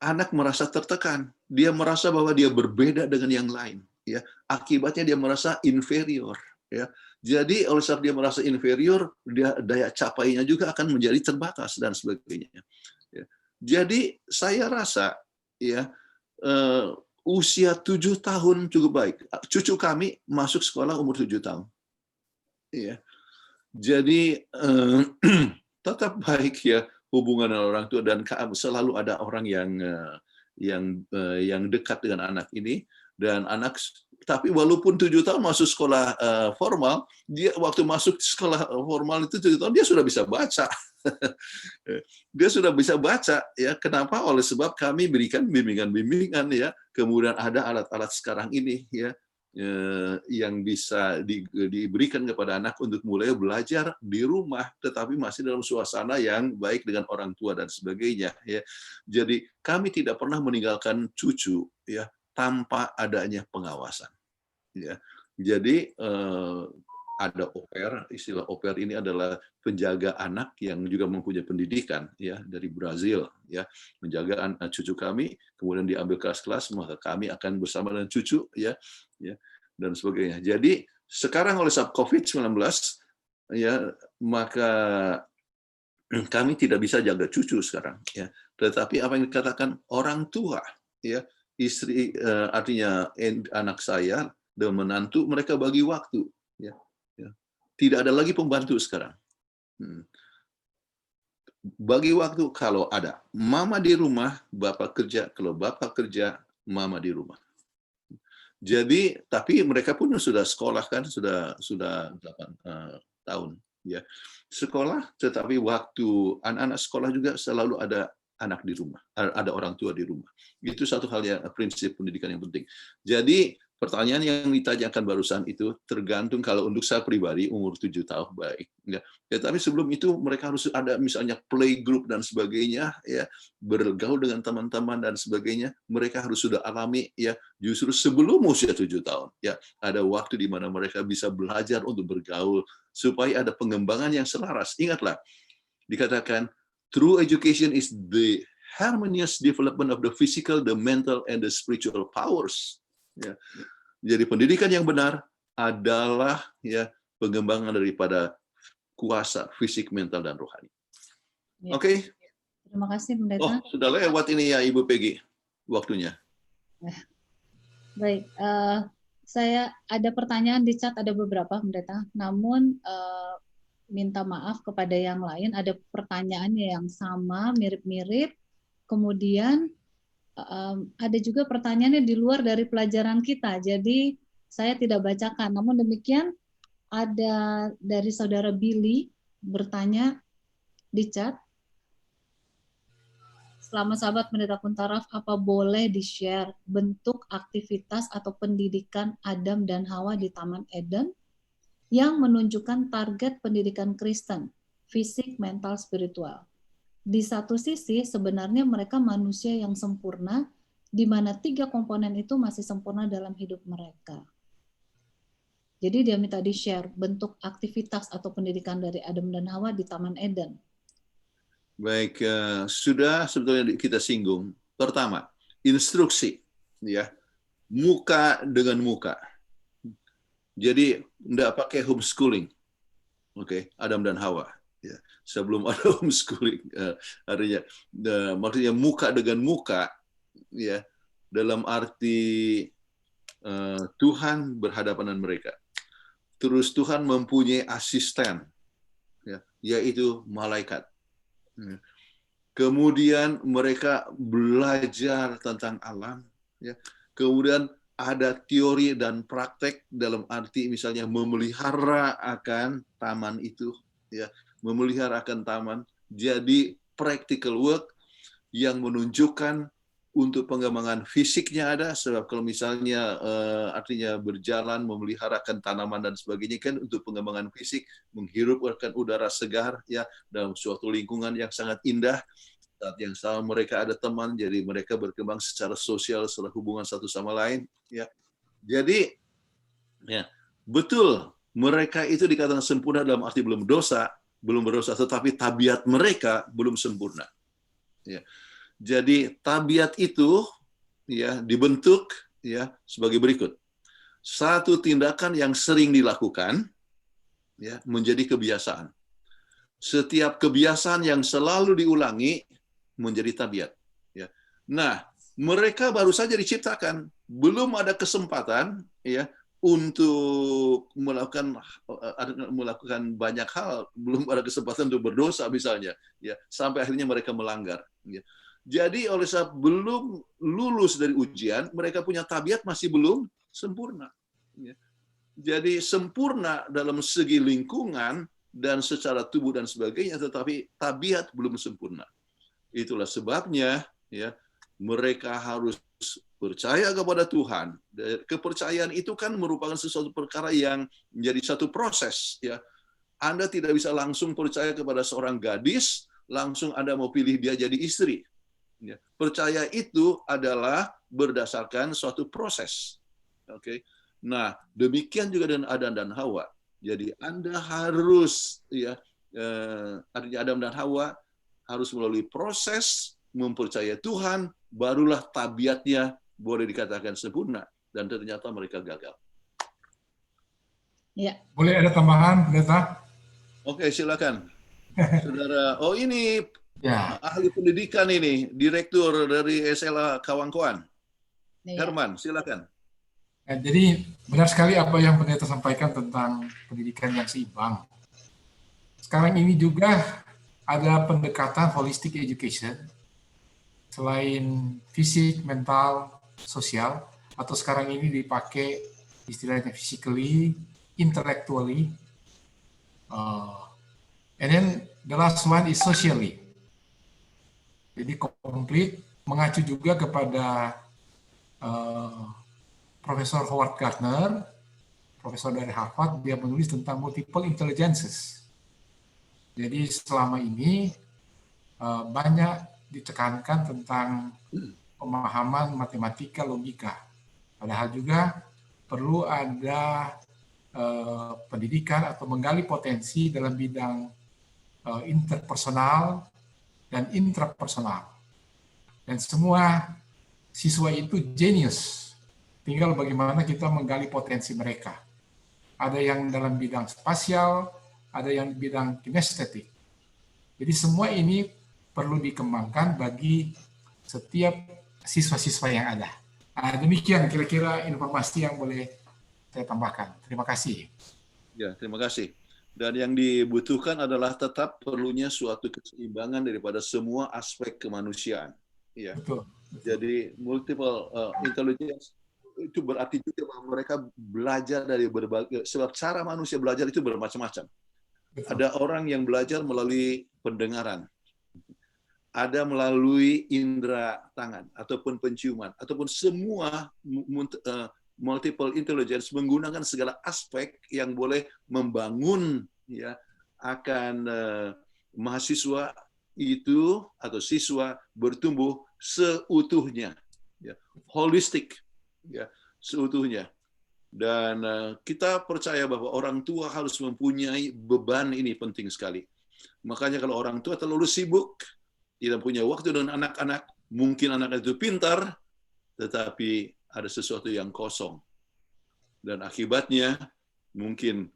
anak merasa tertekan, dia merasa bahwa dia berbeda dengan yang lain ya, akibatnya dia merasa inferior ya. Jadi oleh sebab dia merasa inferior, dia daya capainya juga akan menjadi terbatas dan sebagainya ya. Jadi saya rasa ya usia 7 tahun cukup baik. Cucu kami masuk sekolah umur 7 tahun ya. Jadi tetap baik ya hubungan dengan orang tua, dan selalu ada orang yang dekat dengan anak ini, dan anak, tapi walaupun 7 tahun masuk sekolah formal, dia waktu masuk sekolah formal itu 7 tahun dia sudah bisa baca. Dia sudah bisa baca ya. Kenapa? Oleh sebab kami berikan bimbingan-bimbingan ya. Kemudian ada alat-alat sekarang ini ya, yang bisa diberikan kepada anak untuk mulai belajar di rumah, tetapi masih dalam suasana yang baik dengan orang tua dan sebagainya ya. Jadi kami tidak pernah meninggalkan cucu ya tanpa adanya pengawasan ya. Jadi ada au pair, istilah au pair ini adalah penjaga anak yang juga mempunyai pendidikan ya, dari Brazil ya, menjaga cucu kami, kemudian diambil kelas-kelas, maka kami akan bersama dengan cucu ya dan sebagainya. Jadi sekarang oleh sebab COVID-19 ya, maka kami tidak bisa jaga cucu sekarang ya, tetapi apa yang dikatakan orang tua ya, istri, artinya anak saya dan menantu, mereka bagi waktu ya. Tidak ada lagi pembantu sekarang. Bagi waktu, kalau ada mama di rumah, bapak kerja, kalau bapak kerja, mama di rumah. Jadi, tapi mereka pun sudah sekolah kan, sudah 8 tahun ya. Sekolah, tetapi waktu anak-anak sekolah juga selalu ada anak di rumah, ada orang tua di rumah. Itu satu hal yang prinsip pendidikan yang penting. Jadi pertanyaan yang ditanyakan barusan itu tergantung, kalau untuk saya pribadi umur 7 tahun baik. Ya, tapi sebelum itu mereka harus ada misalnya playgroup dan sebagainya, ya, bergaul dengan teman-teman dan sebagainya. Mereka harus sudah alami, ya, justru sebelum usia 7 tahun. Ya, ada waktu di mana mereka bisa belajar untuk bergaul supaya ada pengembangan yang selaras. Ingatlah, dikatakan true education is the harmonious development of the physical, the mental, and the spiritual powers. Ya. Jadi pendidikan yang benar adalah, ya, pengembangan daripada kuasa fisik, mental, dan rohani. Ya. Oke. Terima kasih, Pendeta. Oh, sudah lewat ini ya, Ibu Peggy, waktunya. Baik, saya ada pertanyaan di chat, ada beberapa, Pendeta. Namun minta maaf kepada yang lain, ada pertanyaannya yang sama, mirip-mirip. Kemudian ada juga pertanyaannya di luar dari pelajaran kita, jadi saya tidak bacakan. Namun demikian, ada dari saudara Billy bertanya di chat, selama sahabat Pendeta Kuntaraf, apa boleh di-share bentuk aktivitas atau pendidikan Adam dan Hawa di Taman Eden yang menunjukkan target pendidikan Kristen, fisik, mental, spiritual? Di satu sisi, sebenarnya mereka manusia yang sempurna, di mana 3 komponen itu masih sempurna dalam hidup mereka. Jadi dia minta di-share bentuk aktivitas atau pendidikan dari Adam dan Hawa di Taman Eden. Baik, sudah sebetulnya kita singgung. Pertama, instruksi, ya, muka dengan muka. Jadi tidak pakai homeschooling, oke, Adam dan Hawa. Ya, sebelum ada homeschooling, artinya, maksudnya muka dengan muka, ya, dalam arti Tuhan berhadapan dengan mereka. Terus Tuhan mempunyai asisten, ya, yaitu malaikat. Kemudian mereka belajar tentang alam, ya. Kemudian ada teori dan praktek dalam arti misalnya memelihara akan taman itu, ya, memelihara akan taman. Jadi practical work yang menunjukkan untuk pengembangan fisiknya ada, sebab kalau misalnya artinya berjalan, memeliharakan tanaman dan sebagainya kan untuk pengembangan fisik, menghirupkan udara segar, ya, dalam suatu lingkungan yang sangat indah. Saat yang sama mereka ada teman, jadi mereka berkembang secara sosial, secara hubungan satu sama lain, ya. Jadi, ya, betul mereka itu dikatakan sempurna dalam arti belum berdosa, tetapi tabiat mereka belum sempurna. Ya. Jadi tabiat itu, ya, dibentuk, ya, sebagai berikut. Satu tindakan yang sering dilakukan, ya, menjadi kebiasaan. Setiap kebiasaan yang selalu diulangi menjadi tabiat. Ya. Nah, mereka baru saja diciptakan, belum ada kesempatan, ya, untuk melakukan banyak hal, belum ada kesempatan untuk berdosa misalnya, ya, sampai akhirnya mereka melanggar. Ya. Jadi oleh sebab belum lulus dari ujian, mereka punya tabiat masih belum sempurna. Ya. Jadi sempurna dalam segi lingkungan dan secara tubuh dan sebagainya, tetapi tabiat belum sempurna. Itulah sebabnya, ya, mereka harus percaya kepada Tuhan. Kepercayaan itu kan merupakan sesuatu perkara yang menjadi satu proses. Ya. Anda tidak bisa langsung percaya kepada seorang gadis, langsung Anda mau pilih dia jadi istri. Ya. Percaya itu adalah berdasarkan suatu proses. Oke. Nah, demikian juga dengan Adam dan Hawa. Jadi Anda harus, ya, artinya Adam dan Hawa harus melalui proses mempercayai Tuhan, barulah tabiatnya boleh dikatakan sempurna, dan ternyata mereka gagal. Ya. Boleh ada tambahan, Pendeta? Oke, silakan. Saudara, oh ini Ya. ahli pendidikan ini, direktur dari SLA Kawangkoan. Ya. Herman, silakan. Jadi benar sekali apa yang Pendeta sampaikan tentang pendidikan yang seimbang. Sekarang ini juga ada pendekatan holistic education, selain fisik, mental, sosial, atau sekarang ini dipakai istilahnya physically, intellectually, and then the last one is socially. Jadi komplit, mengacu juga kepada Profesor Howard Gardner, profesor dari Harvard, dia menulis tentang multiple intelligences. Jadi selama ini banyak ditekankan tentang pemahaman matematika logika. Padahal juga perlu ada pendidikan atau menggali potensi dalam bidang interpersonal dan intrapersonal. Dan semua siswa itu genius. Tinggal bagaimana kita menggali potensi mereka. Ada yang dalam bidang spasial, ada yang bidang kinestetik. Jadi semua ini perlu dikembangkan bagi setiap siswa-siswa yang ada. Demikian kira-kira informasi yang boleh saya tambahkan. Terima kasih. Ya, terima kasih. Dan yang dibutuhkan adalah tetap perlunya suatu keseimbangan daripada semua aspek kemanusiaan. Ya. Betul. Jadi multiple intelligence itu berarti juga bahwa mereka belajar dari berbagai, sebab cara manusia belajar itu bermacam-macam. Betul. Ada orang yang belajar melalui pendengaran, ada melalui indera tangan ataupun penciuman, ataupun semua multiple intelligence menggunakan segala aspek yang boleh membangun ya akan mahasiswa itu atau siswa bertumbuh seutuhnya, ya, holistik, ya, seutuhnya. Dan kita percaya bahwa orang tua harus mempunyai beban ini penting sekali. Makanya kalau orang tua terlalu sibuk, tidak punya waktu dengan anak-anak, mungkin anak itu pintar, tetapi ada sesuatu yang kosong. Dan akibatnya mungkin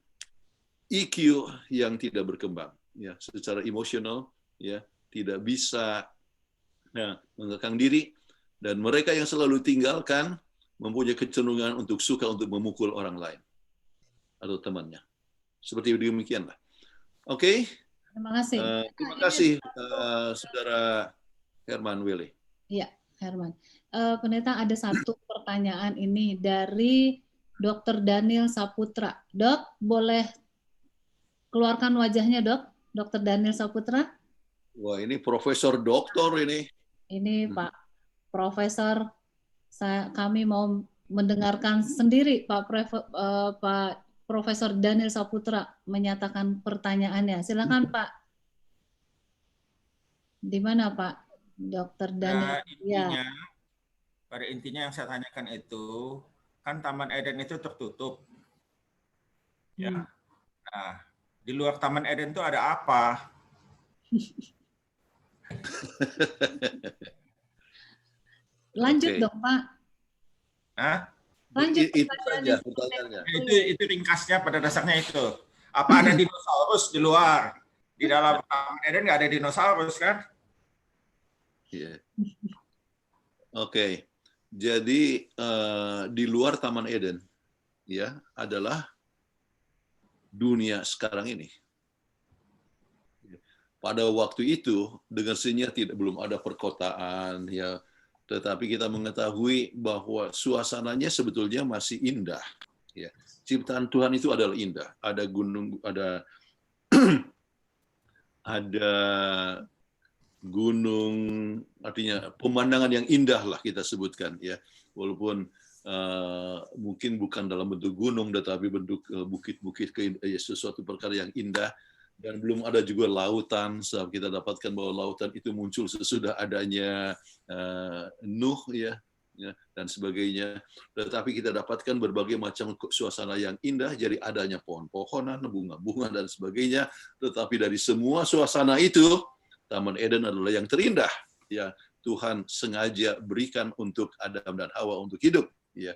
EQ yang tidak berkembang, ya, secara emosional, ya, tidak bisa mengekang diri, dan mereka yang selalu tinggalkan mempunyai kecenderungan untuk suka untuk memukul orang lain atau temannya. Seperti demikianlah. Oke. Terima kasih. Terima kasih, Saudara Herman Willy. Iya, Herman. Pendeta, ada satu pertanyaan ini dari Dr. Daniel Saputra. Dok, boleh keluarkan wajahnya, Dok? Dr. Daniel Saputra. Wah, ini Profesor Doktor ini. Ini Pak Profesor, kami mau mendengarkan sendiri Pak Profesor Daniel Saputra menyatakan pertanyaannya. Silakan Pak. Di mana Pak Dr. Daniel? Pada intinya yang saya tanyakan itu, kan Taman Eden itu tertutup. Ya. Nah, di luar Taman Eden itu ada apa? Lanjut Oke. dong Pak. Hah? Lanjut. Itu saja pertanyaannya. Itu ringkasnya pada dasarnya itu. Apa ada dinosaurus di luar? Di dalam Taman Eden nggak ada dinosaurus kan? Yeah. Oke. Jadi di luar Taman Eden, ya, adalah dunia sekarang ini. Pada waktu itu, dengan belum ada perkotaan, ya, tetapi kita mengetahui bahwa suasananya sebetulnya masih indah. Ya. Ciptaan Tuhan itu adalah indah. Ada gunung, ada ada gunung, artinya pemandangan yang indah lah kita sebutkan, ya. Walaupun mungkin bukan dalam bentuk gunung, tetapi bentuk bukit-bukit, sesuatu perkara yang indah. Dan belum ada juga lautan, sebab kita dapatkan bahwa lautan itu muncul sesudah adanya Nuh, ya, dan sebagainya. Tetapi kita dapatkan berbagai macam suasana yang indah, jadi adanya pohon-pohonan, bunga-bunga, dan sebagainya. Tetapi dari semua suasana itu, Taman Eden adalah yang terindah. Ya, Tuhan sengaja berikan untuk Adam dan Hawa untuk hidup. Ya.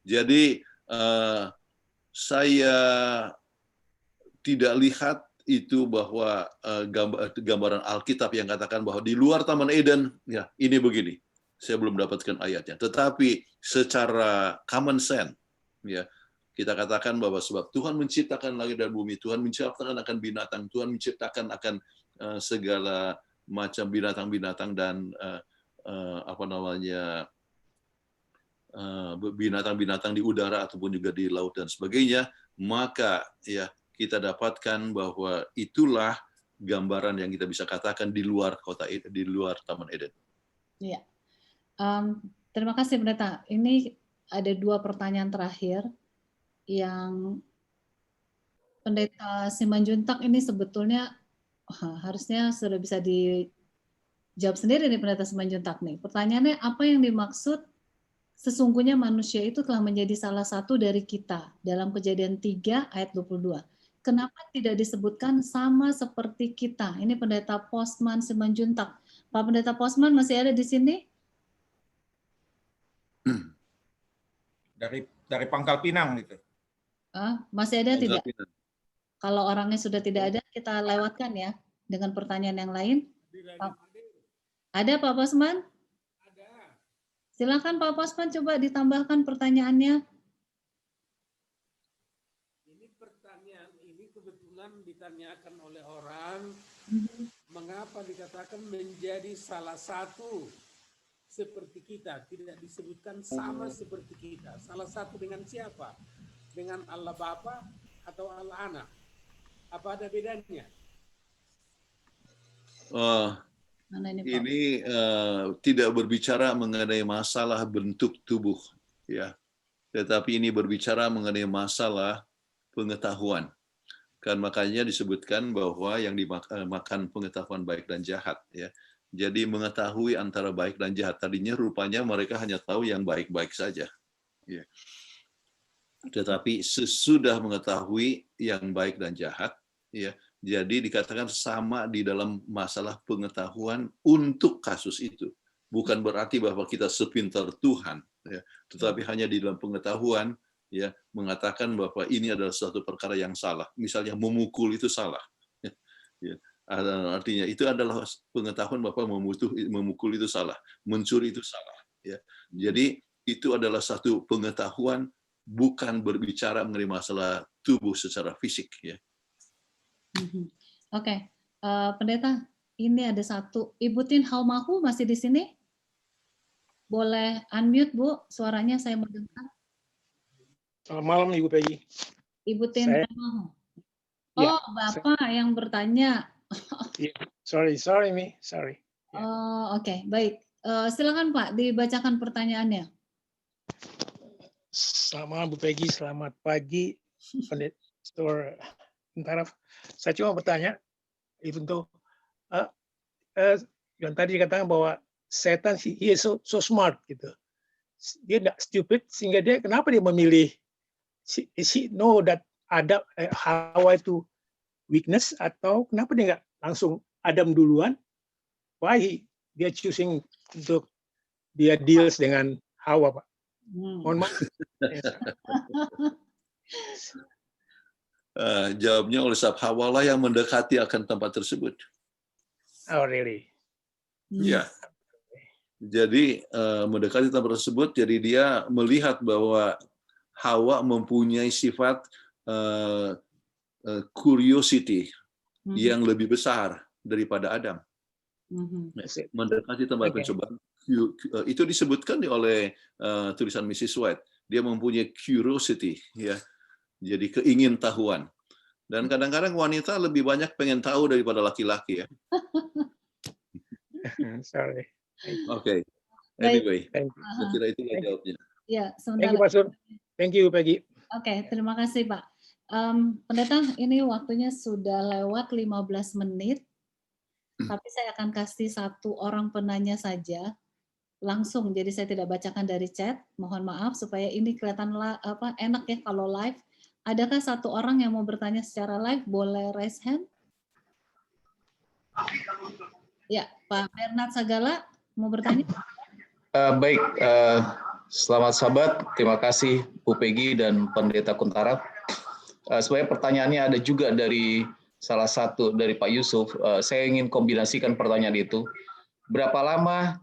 Jadi, saya tidak lihat itu bahwa gambaran Alkitab yang katakan bahwa di luar Taman Eden, ya, ini begini. Saya belum dapatkan ayatnya. Tetapi secara common sense, ya, kita katakan bahwa sebab Tuhan menciptakan langit dan bumi, Tuhan menciptakan akan binatang, Tuhan menciptakan akan segala macam binatang-binatang dan binatang-binatang di udara ataupun juga di laut dan sebagainya, maka ya kita dapatkan bahwa itulah gambaran yang kita bisa katakan di luar di luar Taman Eden. Iya. Terima kasih Pendeta. Ini ada 2 pertanyaan terakhir yang Pendeta Simanjuntak ini sebetulnya harusnya sudah bisa dijawab sendiri nih Pendeta Simanjuntak nih. Pertanyaannya, apa yang dimaksud sesungguhnya manusia itu telah menjadi salah satu dari kita dalam Kejadian 3 ayat 22. Kenapa tidak disebutkan sama seperti kita? Ini Pendeta Posman Simanjuntak. Pak Pendeta Posman masih ada di sini? Dari Pangkal Pinang gitu. Masih ada tidak? Pinang. Kalau orangnya sudah tidak ada, kita lewatkan ya dengan pertanyaan yang lain. Ada Pak Posman? Ada. Silakan Pak Posman, coba ditambahkan pertanyaannya. Ini pertanyaan ini kebetulan ditanyakan oleh orang, mengapa dikatakan menjadi salah satu seperti kita, tidak disebutkan sama seperti kita. Salah satu dengan siapa? Dengan Allah Bapa atau Allah Anak? Apa ada bedanya? Mana ini, Pak? Ini tidak berbicara mengenai masalah bentuk tubuh, ya, tetapi ini berbicara mengenai masalah pengetahuan. Kan makanya disebutkan bahwa yang dimakan pengetahuan baik dan jahat, ya. Jadi mengetahui antara baik dan jahat. Tadinya rupanya mereka hanya tahu yang baik-baik saja, ya. Tetapi sesudah mengetahui yang baik dan jahat, ya, jadi dikatakan sama di dalam masalah pengetahuan untuk kasus itu. Bukan berarti bahwa kita sepintar Tuhan, ya, tetapi hanya di dalam pengetahuan, ya, mengatakan bahwa ini adalah suatu perkara yang salah. Misalnya memukul itu salah. Ya, artinya itu adalah pengetahuan bahwa memukul itu salah, mencuri itu salah. Ya. Jadi itu adalah satu pengetahuan, bukan berbicara mengenai masalah tubuh secara fisik, ya. Oke, Pendeta, ini ada satu. Ibu Tin Haumahu masih di sini? Boleh unmute, Bu, suaranya saya mau dengar. Selamat malam, Ibu Peggy. Ibu Tin Haumahu. Oh, Bapak yang bertanya. Sorry, Mi. Sorry. Oh, oke, baik. Silakan Pak, dibacakan pertanyaannya. Selamat malam, Bu Peggy. Selamat pagi, Pendeta Tentara. Saya cuma bertanya, untuk yang tadi dikatakan bahwa setan, he is so smart gitu. Dia tidak stupid sehingga dia kenapa dia memilih? Is he know that ada Hawa itu weakness, atau kenapa dia nggak langsung Adam duluan? Why dia choosing untuk dia deals dengan Hawa, Pak? Mohon maaf. Jawabnya oleh sebab Hawa lah yang mendekati akan tempat tersebut. Oh, really? Ya. Jadi mendekati tempat tersebut, jadi dia melihat bahwa Hawa mempunyai sifat curiosity yang lebih besar daripada Adam. Mendekati tempat pencobaan. Itu disebutkan oleh tulisan Mrs. White. Dia mempunyai curiosity, ya. Jadi keingintahuan. Dan kadang-kadang wanita lebih banyak pengen tahu daripada laki-laki, ya. Sorry. Oke. Anyway, saya kira itu jawabnya. Ya, Thank you, Pastor. Thank you, Peggy. Oke, terima kasih, Pak. Pendeta, ini waktunya sudah lewat 15 menit. Tapi saya akan kasih satu orang penanya saja langsung. Jadi saya tidak bacakan dari chat. Mohon maaf supaya ini kelihatan enak ya kalau live. Adakah satu orang yang mau bertanya secara live? Boleh raise hand? Ya, Pak Bernard Sagala mau bertanya? Baik, selamat sahabat. Terima kasih Bu Peggy dan Pendeta Kuntara. Sebenarnya pertanyaannya ada juga dari salah satu dari Pak Yusuf. Saya ingin kombinasikan pertanyaan itu. Berapa lama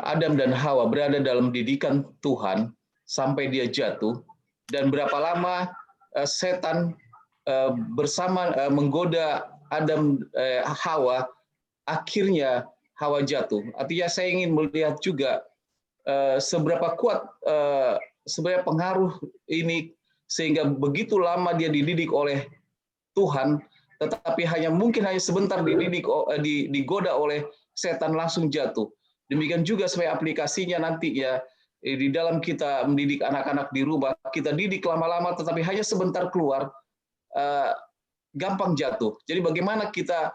Adam dan Hawa berada dalam didikan Tuhan sampai dia jatuh? Dan berapa lama setan bersama menggoda Adam Hawa, akhirnya Hawa jatuh. Artinya saya ingin melihat juga seberapa kuat sebenarnya pengaruh ini sehingga begitu lama dia dididik oleh Tuhan tetapi mungkin hanya sebentar digoda oleh setan langsung jatuh. Demikian juga supaya aplikasinya nanti ya di dalam kita mendidik anak-anak di rumah, kita didik lama-lama tetapi hanya sebentar keluar, gampang jatuh. Jadi bagaimana kita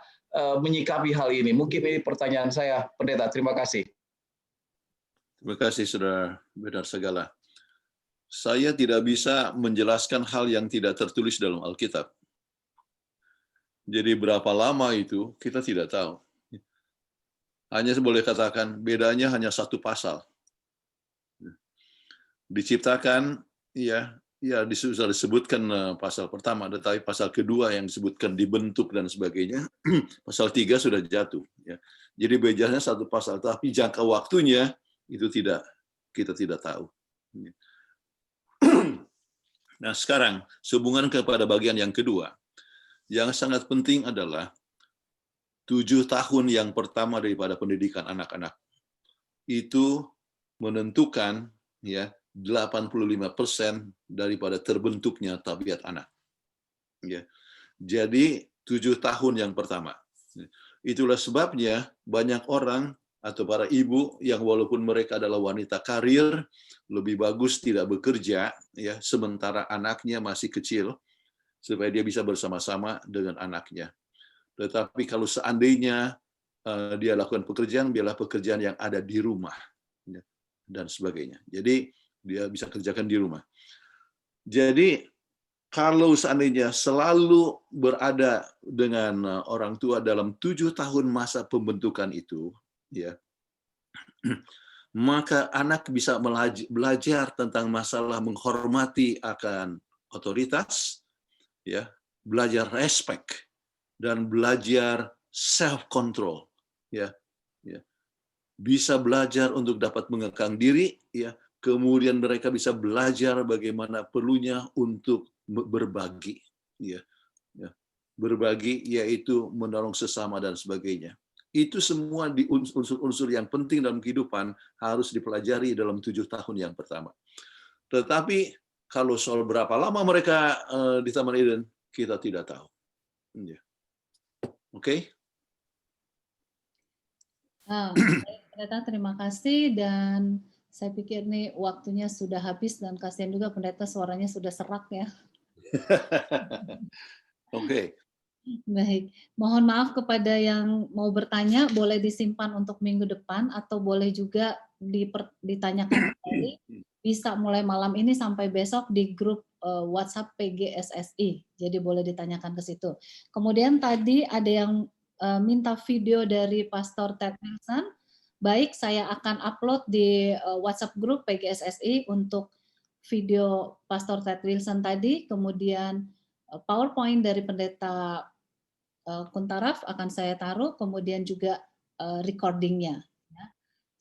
menyikapi hal ini? Mungkin ini pertanyaan saya, Pendeta. Terima kasih. Terima kasih, Saudara Benar Segala. Saya tidak bisa menjelaskan hal yang tidak tertulis dalam Alkitab. Jadi berapa lama itu kita tidak tahu. Hanya boleh katakan bedanya hanya satu pasal. Diciptakan, ya sudah disebutkan pasal pertama, tetapi pasal kedua yang disebutkan dibentuk dan sebagainya, pasal 3 sudah jatuh. Ya. Jadi bedanya satu pasal, tapi jangka waktunya itu kita tidak tahu. Nah sekarang, sehubungan kepada bagian yang kedua, yang sangat penting adalah 7 tahun yang pertama daripada pendidikan anak-anak. Itu menentukan ya 85% daripada terbentuknya tabiat anak. Ya. Jadi 7 tahun yang pertama. Itulah sebabnya banyak orang atau para ibu yang walaupun mereka adalah wanita karir, lebih bagus tidak bekerja ya sementara anaknya masih kecil supaya dia bisa bersama-sama dengan anaknya. Tetapi kalau seandainya dia lakukan pekerjaan, biarlah pekerjaan yang ada di rumah ya, dan sebagainya. Jadi dia bisa kerjakan di rumah. Jadi kalau seandainya selalu berada dengan orang tua dalam 7 tahun masa pembentukan itu, ya, maka anak bisa belajar tentang masalah menghormati akan otoritas, ya, belajar respect dan belajar self control, ya, bisa belajar untuk dapat mengekang diri, ya. Kemudian mereka bisa belajar bagaimana perlunya untuk berbagi, ya. Berbagi yaitu menolong sesama dan sebagainya. Itu semua di unsur-unsur yang penting dalam kehidupan harus dipelajari dalam 7 tahun yang pertama. Tetapi kalau soal berapa lama mereka di Taman Eden, kita tidak tahu. Ya. Oke? Pendeta, terima kasih, dan saya pikir nih waktunya sudah habis dan kasihan juga pendeta suaranya sudah serak ya. Oke. Baik, mohon maaf kepada yang mau bertanya, boleh disimpan untuk minggu depan atau boleh juga ditanyakan kembali. Bisa mulai malam ini sampai besok di grup WhatsApp PGSSI. Jadi boleh ditanyakan ke situ. Kemudian tadi ada yang minta video dari Pastor Ted Wilson. Baik, saya akan upload di WhatsApp grup PGSSI untuk video Pastor Ted Wilson tadi, kemudian PowerPoint dari Pendeta Kuntaraf akan saya taruh, kemudian juga recordingnya. Ya.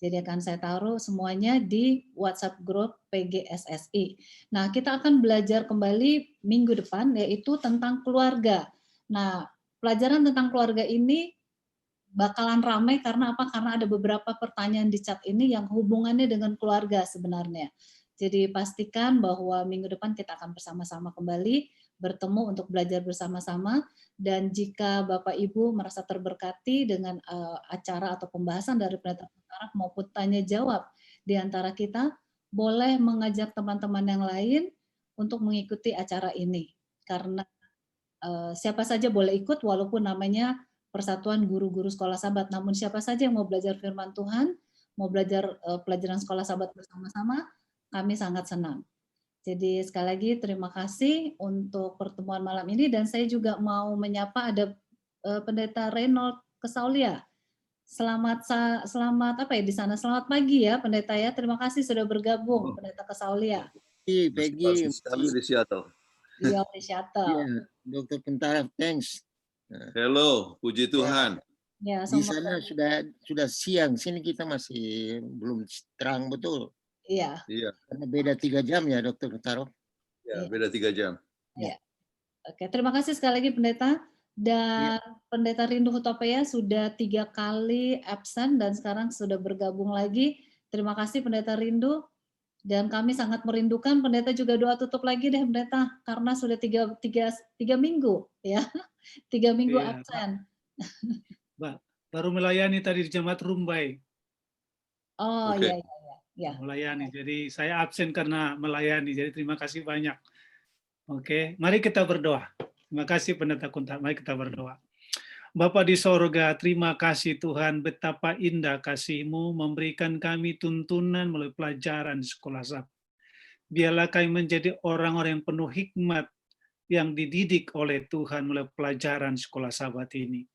Jadi akan saya taruh semuanya di WhatsApp grup PGSSI. Nah, kita akan belajar kembali minggu depan, yaitu tentang keluarga. Nah, pelajaran tentang keluarga ini bakalan ramai karena apa? Karena ada beberapa pertanyaan di chat ini yang hubungannya dengan keluarga sebenarnya. Jadi pastikan bahwa minggu depan kita akan bersama-sama kembali bertemu untuk belajar bersama-sama, dan jika Bapak Ibu merasa terberkati dengan acara atau pembahasan dari Pendeta Kuntaraf maupun tanya jawab di antara kita, boleh mengajak teman-teman yang lain untuk mengikuti acara ini. Karena siapa saja boleh ikut walaupun namanya Persatuan Guru-Guru Sekolah Sabat, namun siapa saja yang mau belajar firman Tuhan, mau belajar pelajaran Sekolah Sabat bersama-sama, kami sangat senang. Jadi sekali lagi terima kasih untuk pertemuan malam ini, dan saya juga mau menyapa ada Pendeta Reynold Kesaulia. Selamat apa ya di sana? Selamat pagi ya Pendeta ya. Terima kasih sudah bergabung Pendeta Kesaulia. Peggy. Sekali di Seattle. Iya, di Seattle. Iya, Dr. Kuntaraf, thanks. Hello, puji Tuhan. Ya, di sana sudah siang, sini kita masih belum terang betul. Iya. Iya. Karena beda 3 jam ya, Dr. Kuntaraf. Ya, beda 3 jam. Ya. Oke, terima kasih sekali lagi Pendeta. Dan Pendeta Rindu Hutapea sudah 3 kali absen dan sekarang sudah bergabung lagi. Terima kasih Pendeta Rindu. Dan kami sangat merindukan, Pendeta juga doa tutup lagi deh Pendeta, karena sudah tiga minggu ya, 3 minggu Iya, absen. baru melayani tadi di Jemaat Rumbai, Oh Oke. iya, ya. melayani. Jadi saya absen karena melayani. Jadi terima kasih banyak. Oke, mari kita berdoa. Terima kasih Pendeta Kuntar. Mari kita berdoa. Bapa di sorga, terima kasih Tuhan, betapa indah kasih-Mu memberikan kami tuntunan melalui pelajaran sekolah Sabat. Biarlah kami menjadi orang-orang yang penuh hikmat, yang dididik oleh Tuhan melalui pelajaran sekolah Sabat ini.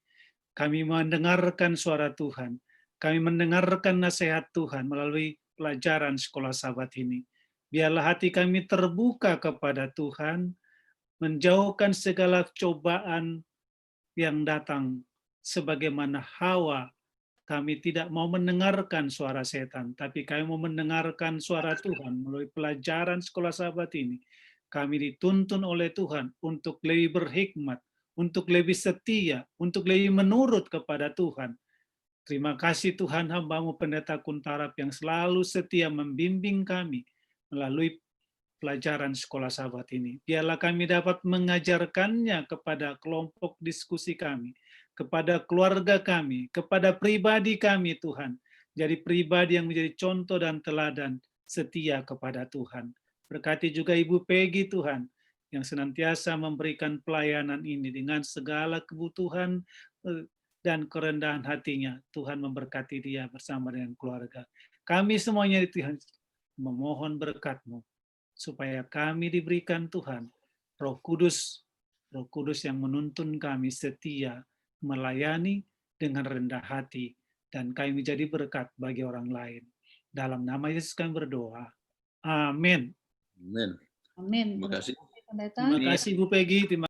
Kami mendengarkan suara Tuhan, kami mendengarkan nasihat Tuhan melalui pelajaran sekolah Sabat ini. Biarlah hati kami terbuka kepada Tuhan, menjauhkan segala cobaan yang datang, sebagaimana Hawa, kami tidak mau mendengarkan suara setan, tapi kami mau mendengarkan suara Tuhan melalui pelajaran sekolah Sabat ini. Kami dituntun oleh Tuhan untuk lebih berhikmat, untuk lebih setia, untuk lebih menurut kepada Tuhan. Terima kasih Tuhan, hamba-Mu Pendeta Kuntarap yang selalu setia membimbing kami melalui pelajaran sekolah Sabat ini. Biarlah kami dapat mengajarkannya kepada kelompok diskusi kami, kepada keluarga kami, kepada pribadi kami Tuhan. Jadi pribadi yang menjadi contoh dan teladan setia kepada Tuhan. Berkati juga Ibu Peggy Tuhan, yang senantiasa memberikan pelayanan ini dengan segala kebutuhan dan kerendahan hatinya. Tuhan memberkati dia bersama dengan keluarga. Kami semuanya Tuhan memohon berkat-Mu, supaya kami diberikan Tuhan Roh Kudus yang menuntun kami setia melayani dengan rendah hati, dan kami menjadi berkat bagi orang lain. Dalam nama Yesus kami berdoa. Amin. Amin. Amin. Terima kasih. Pendeta. Terima kasih Bu Peggy.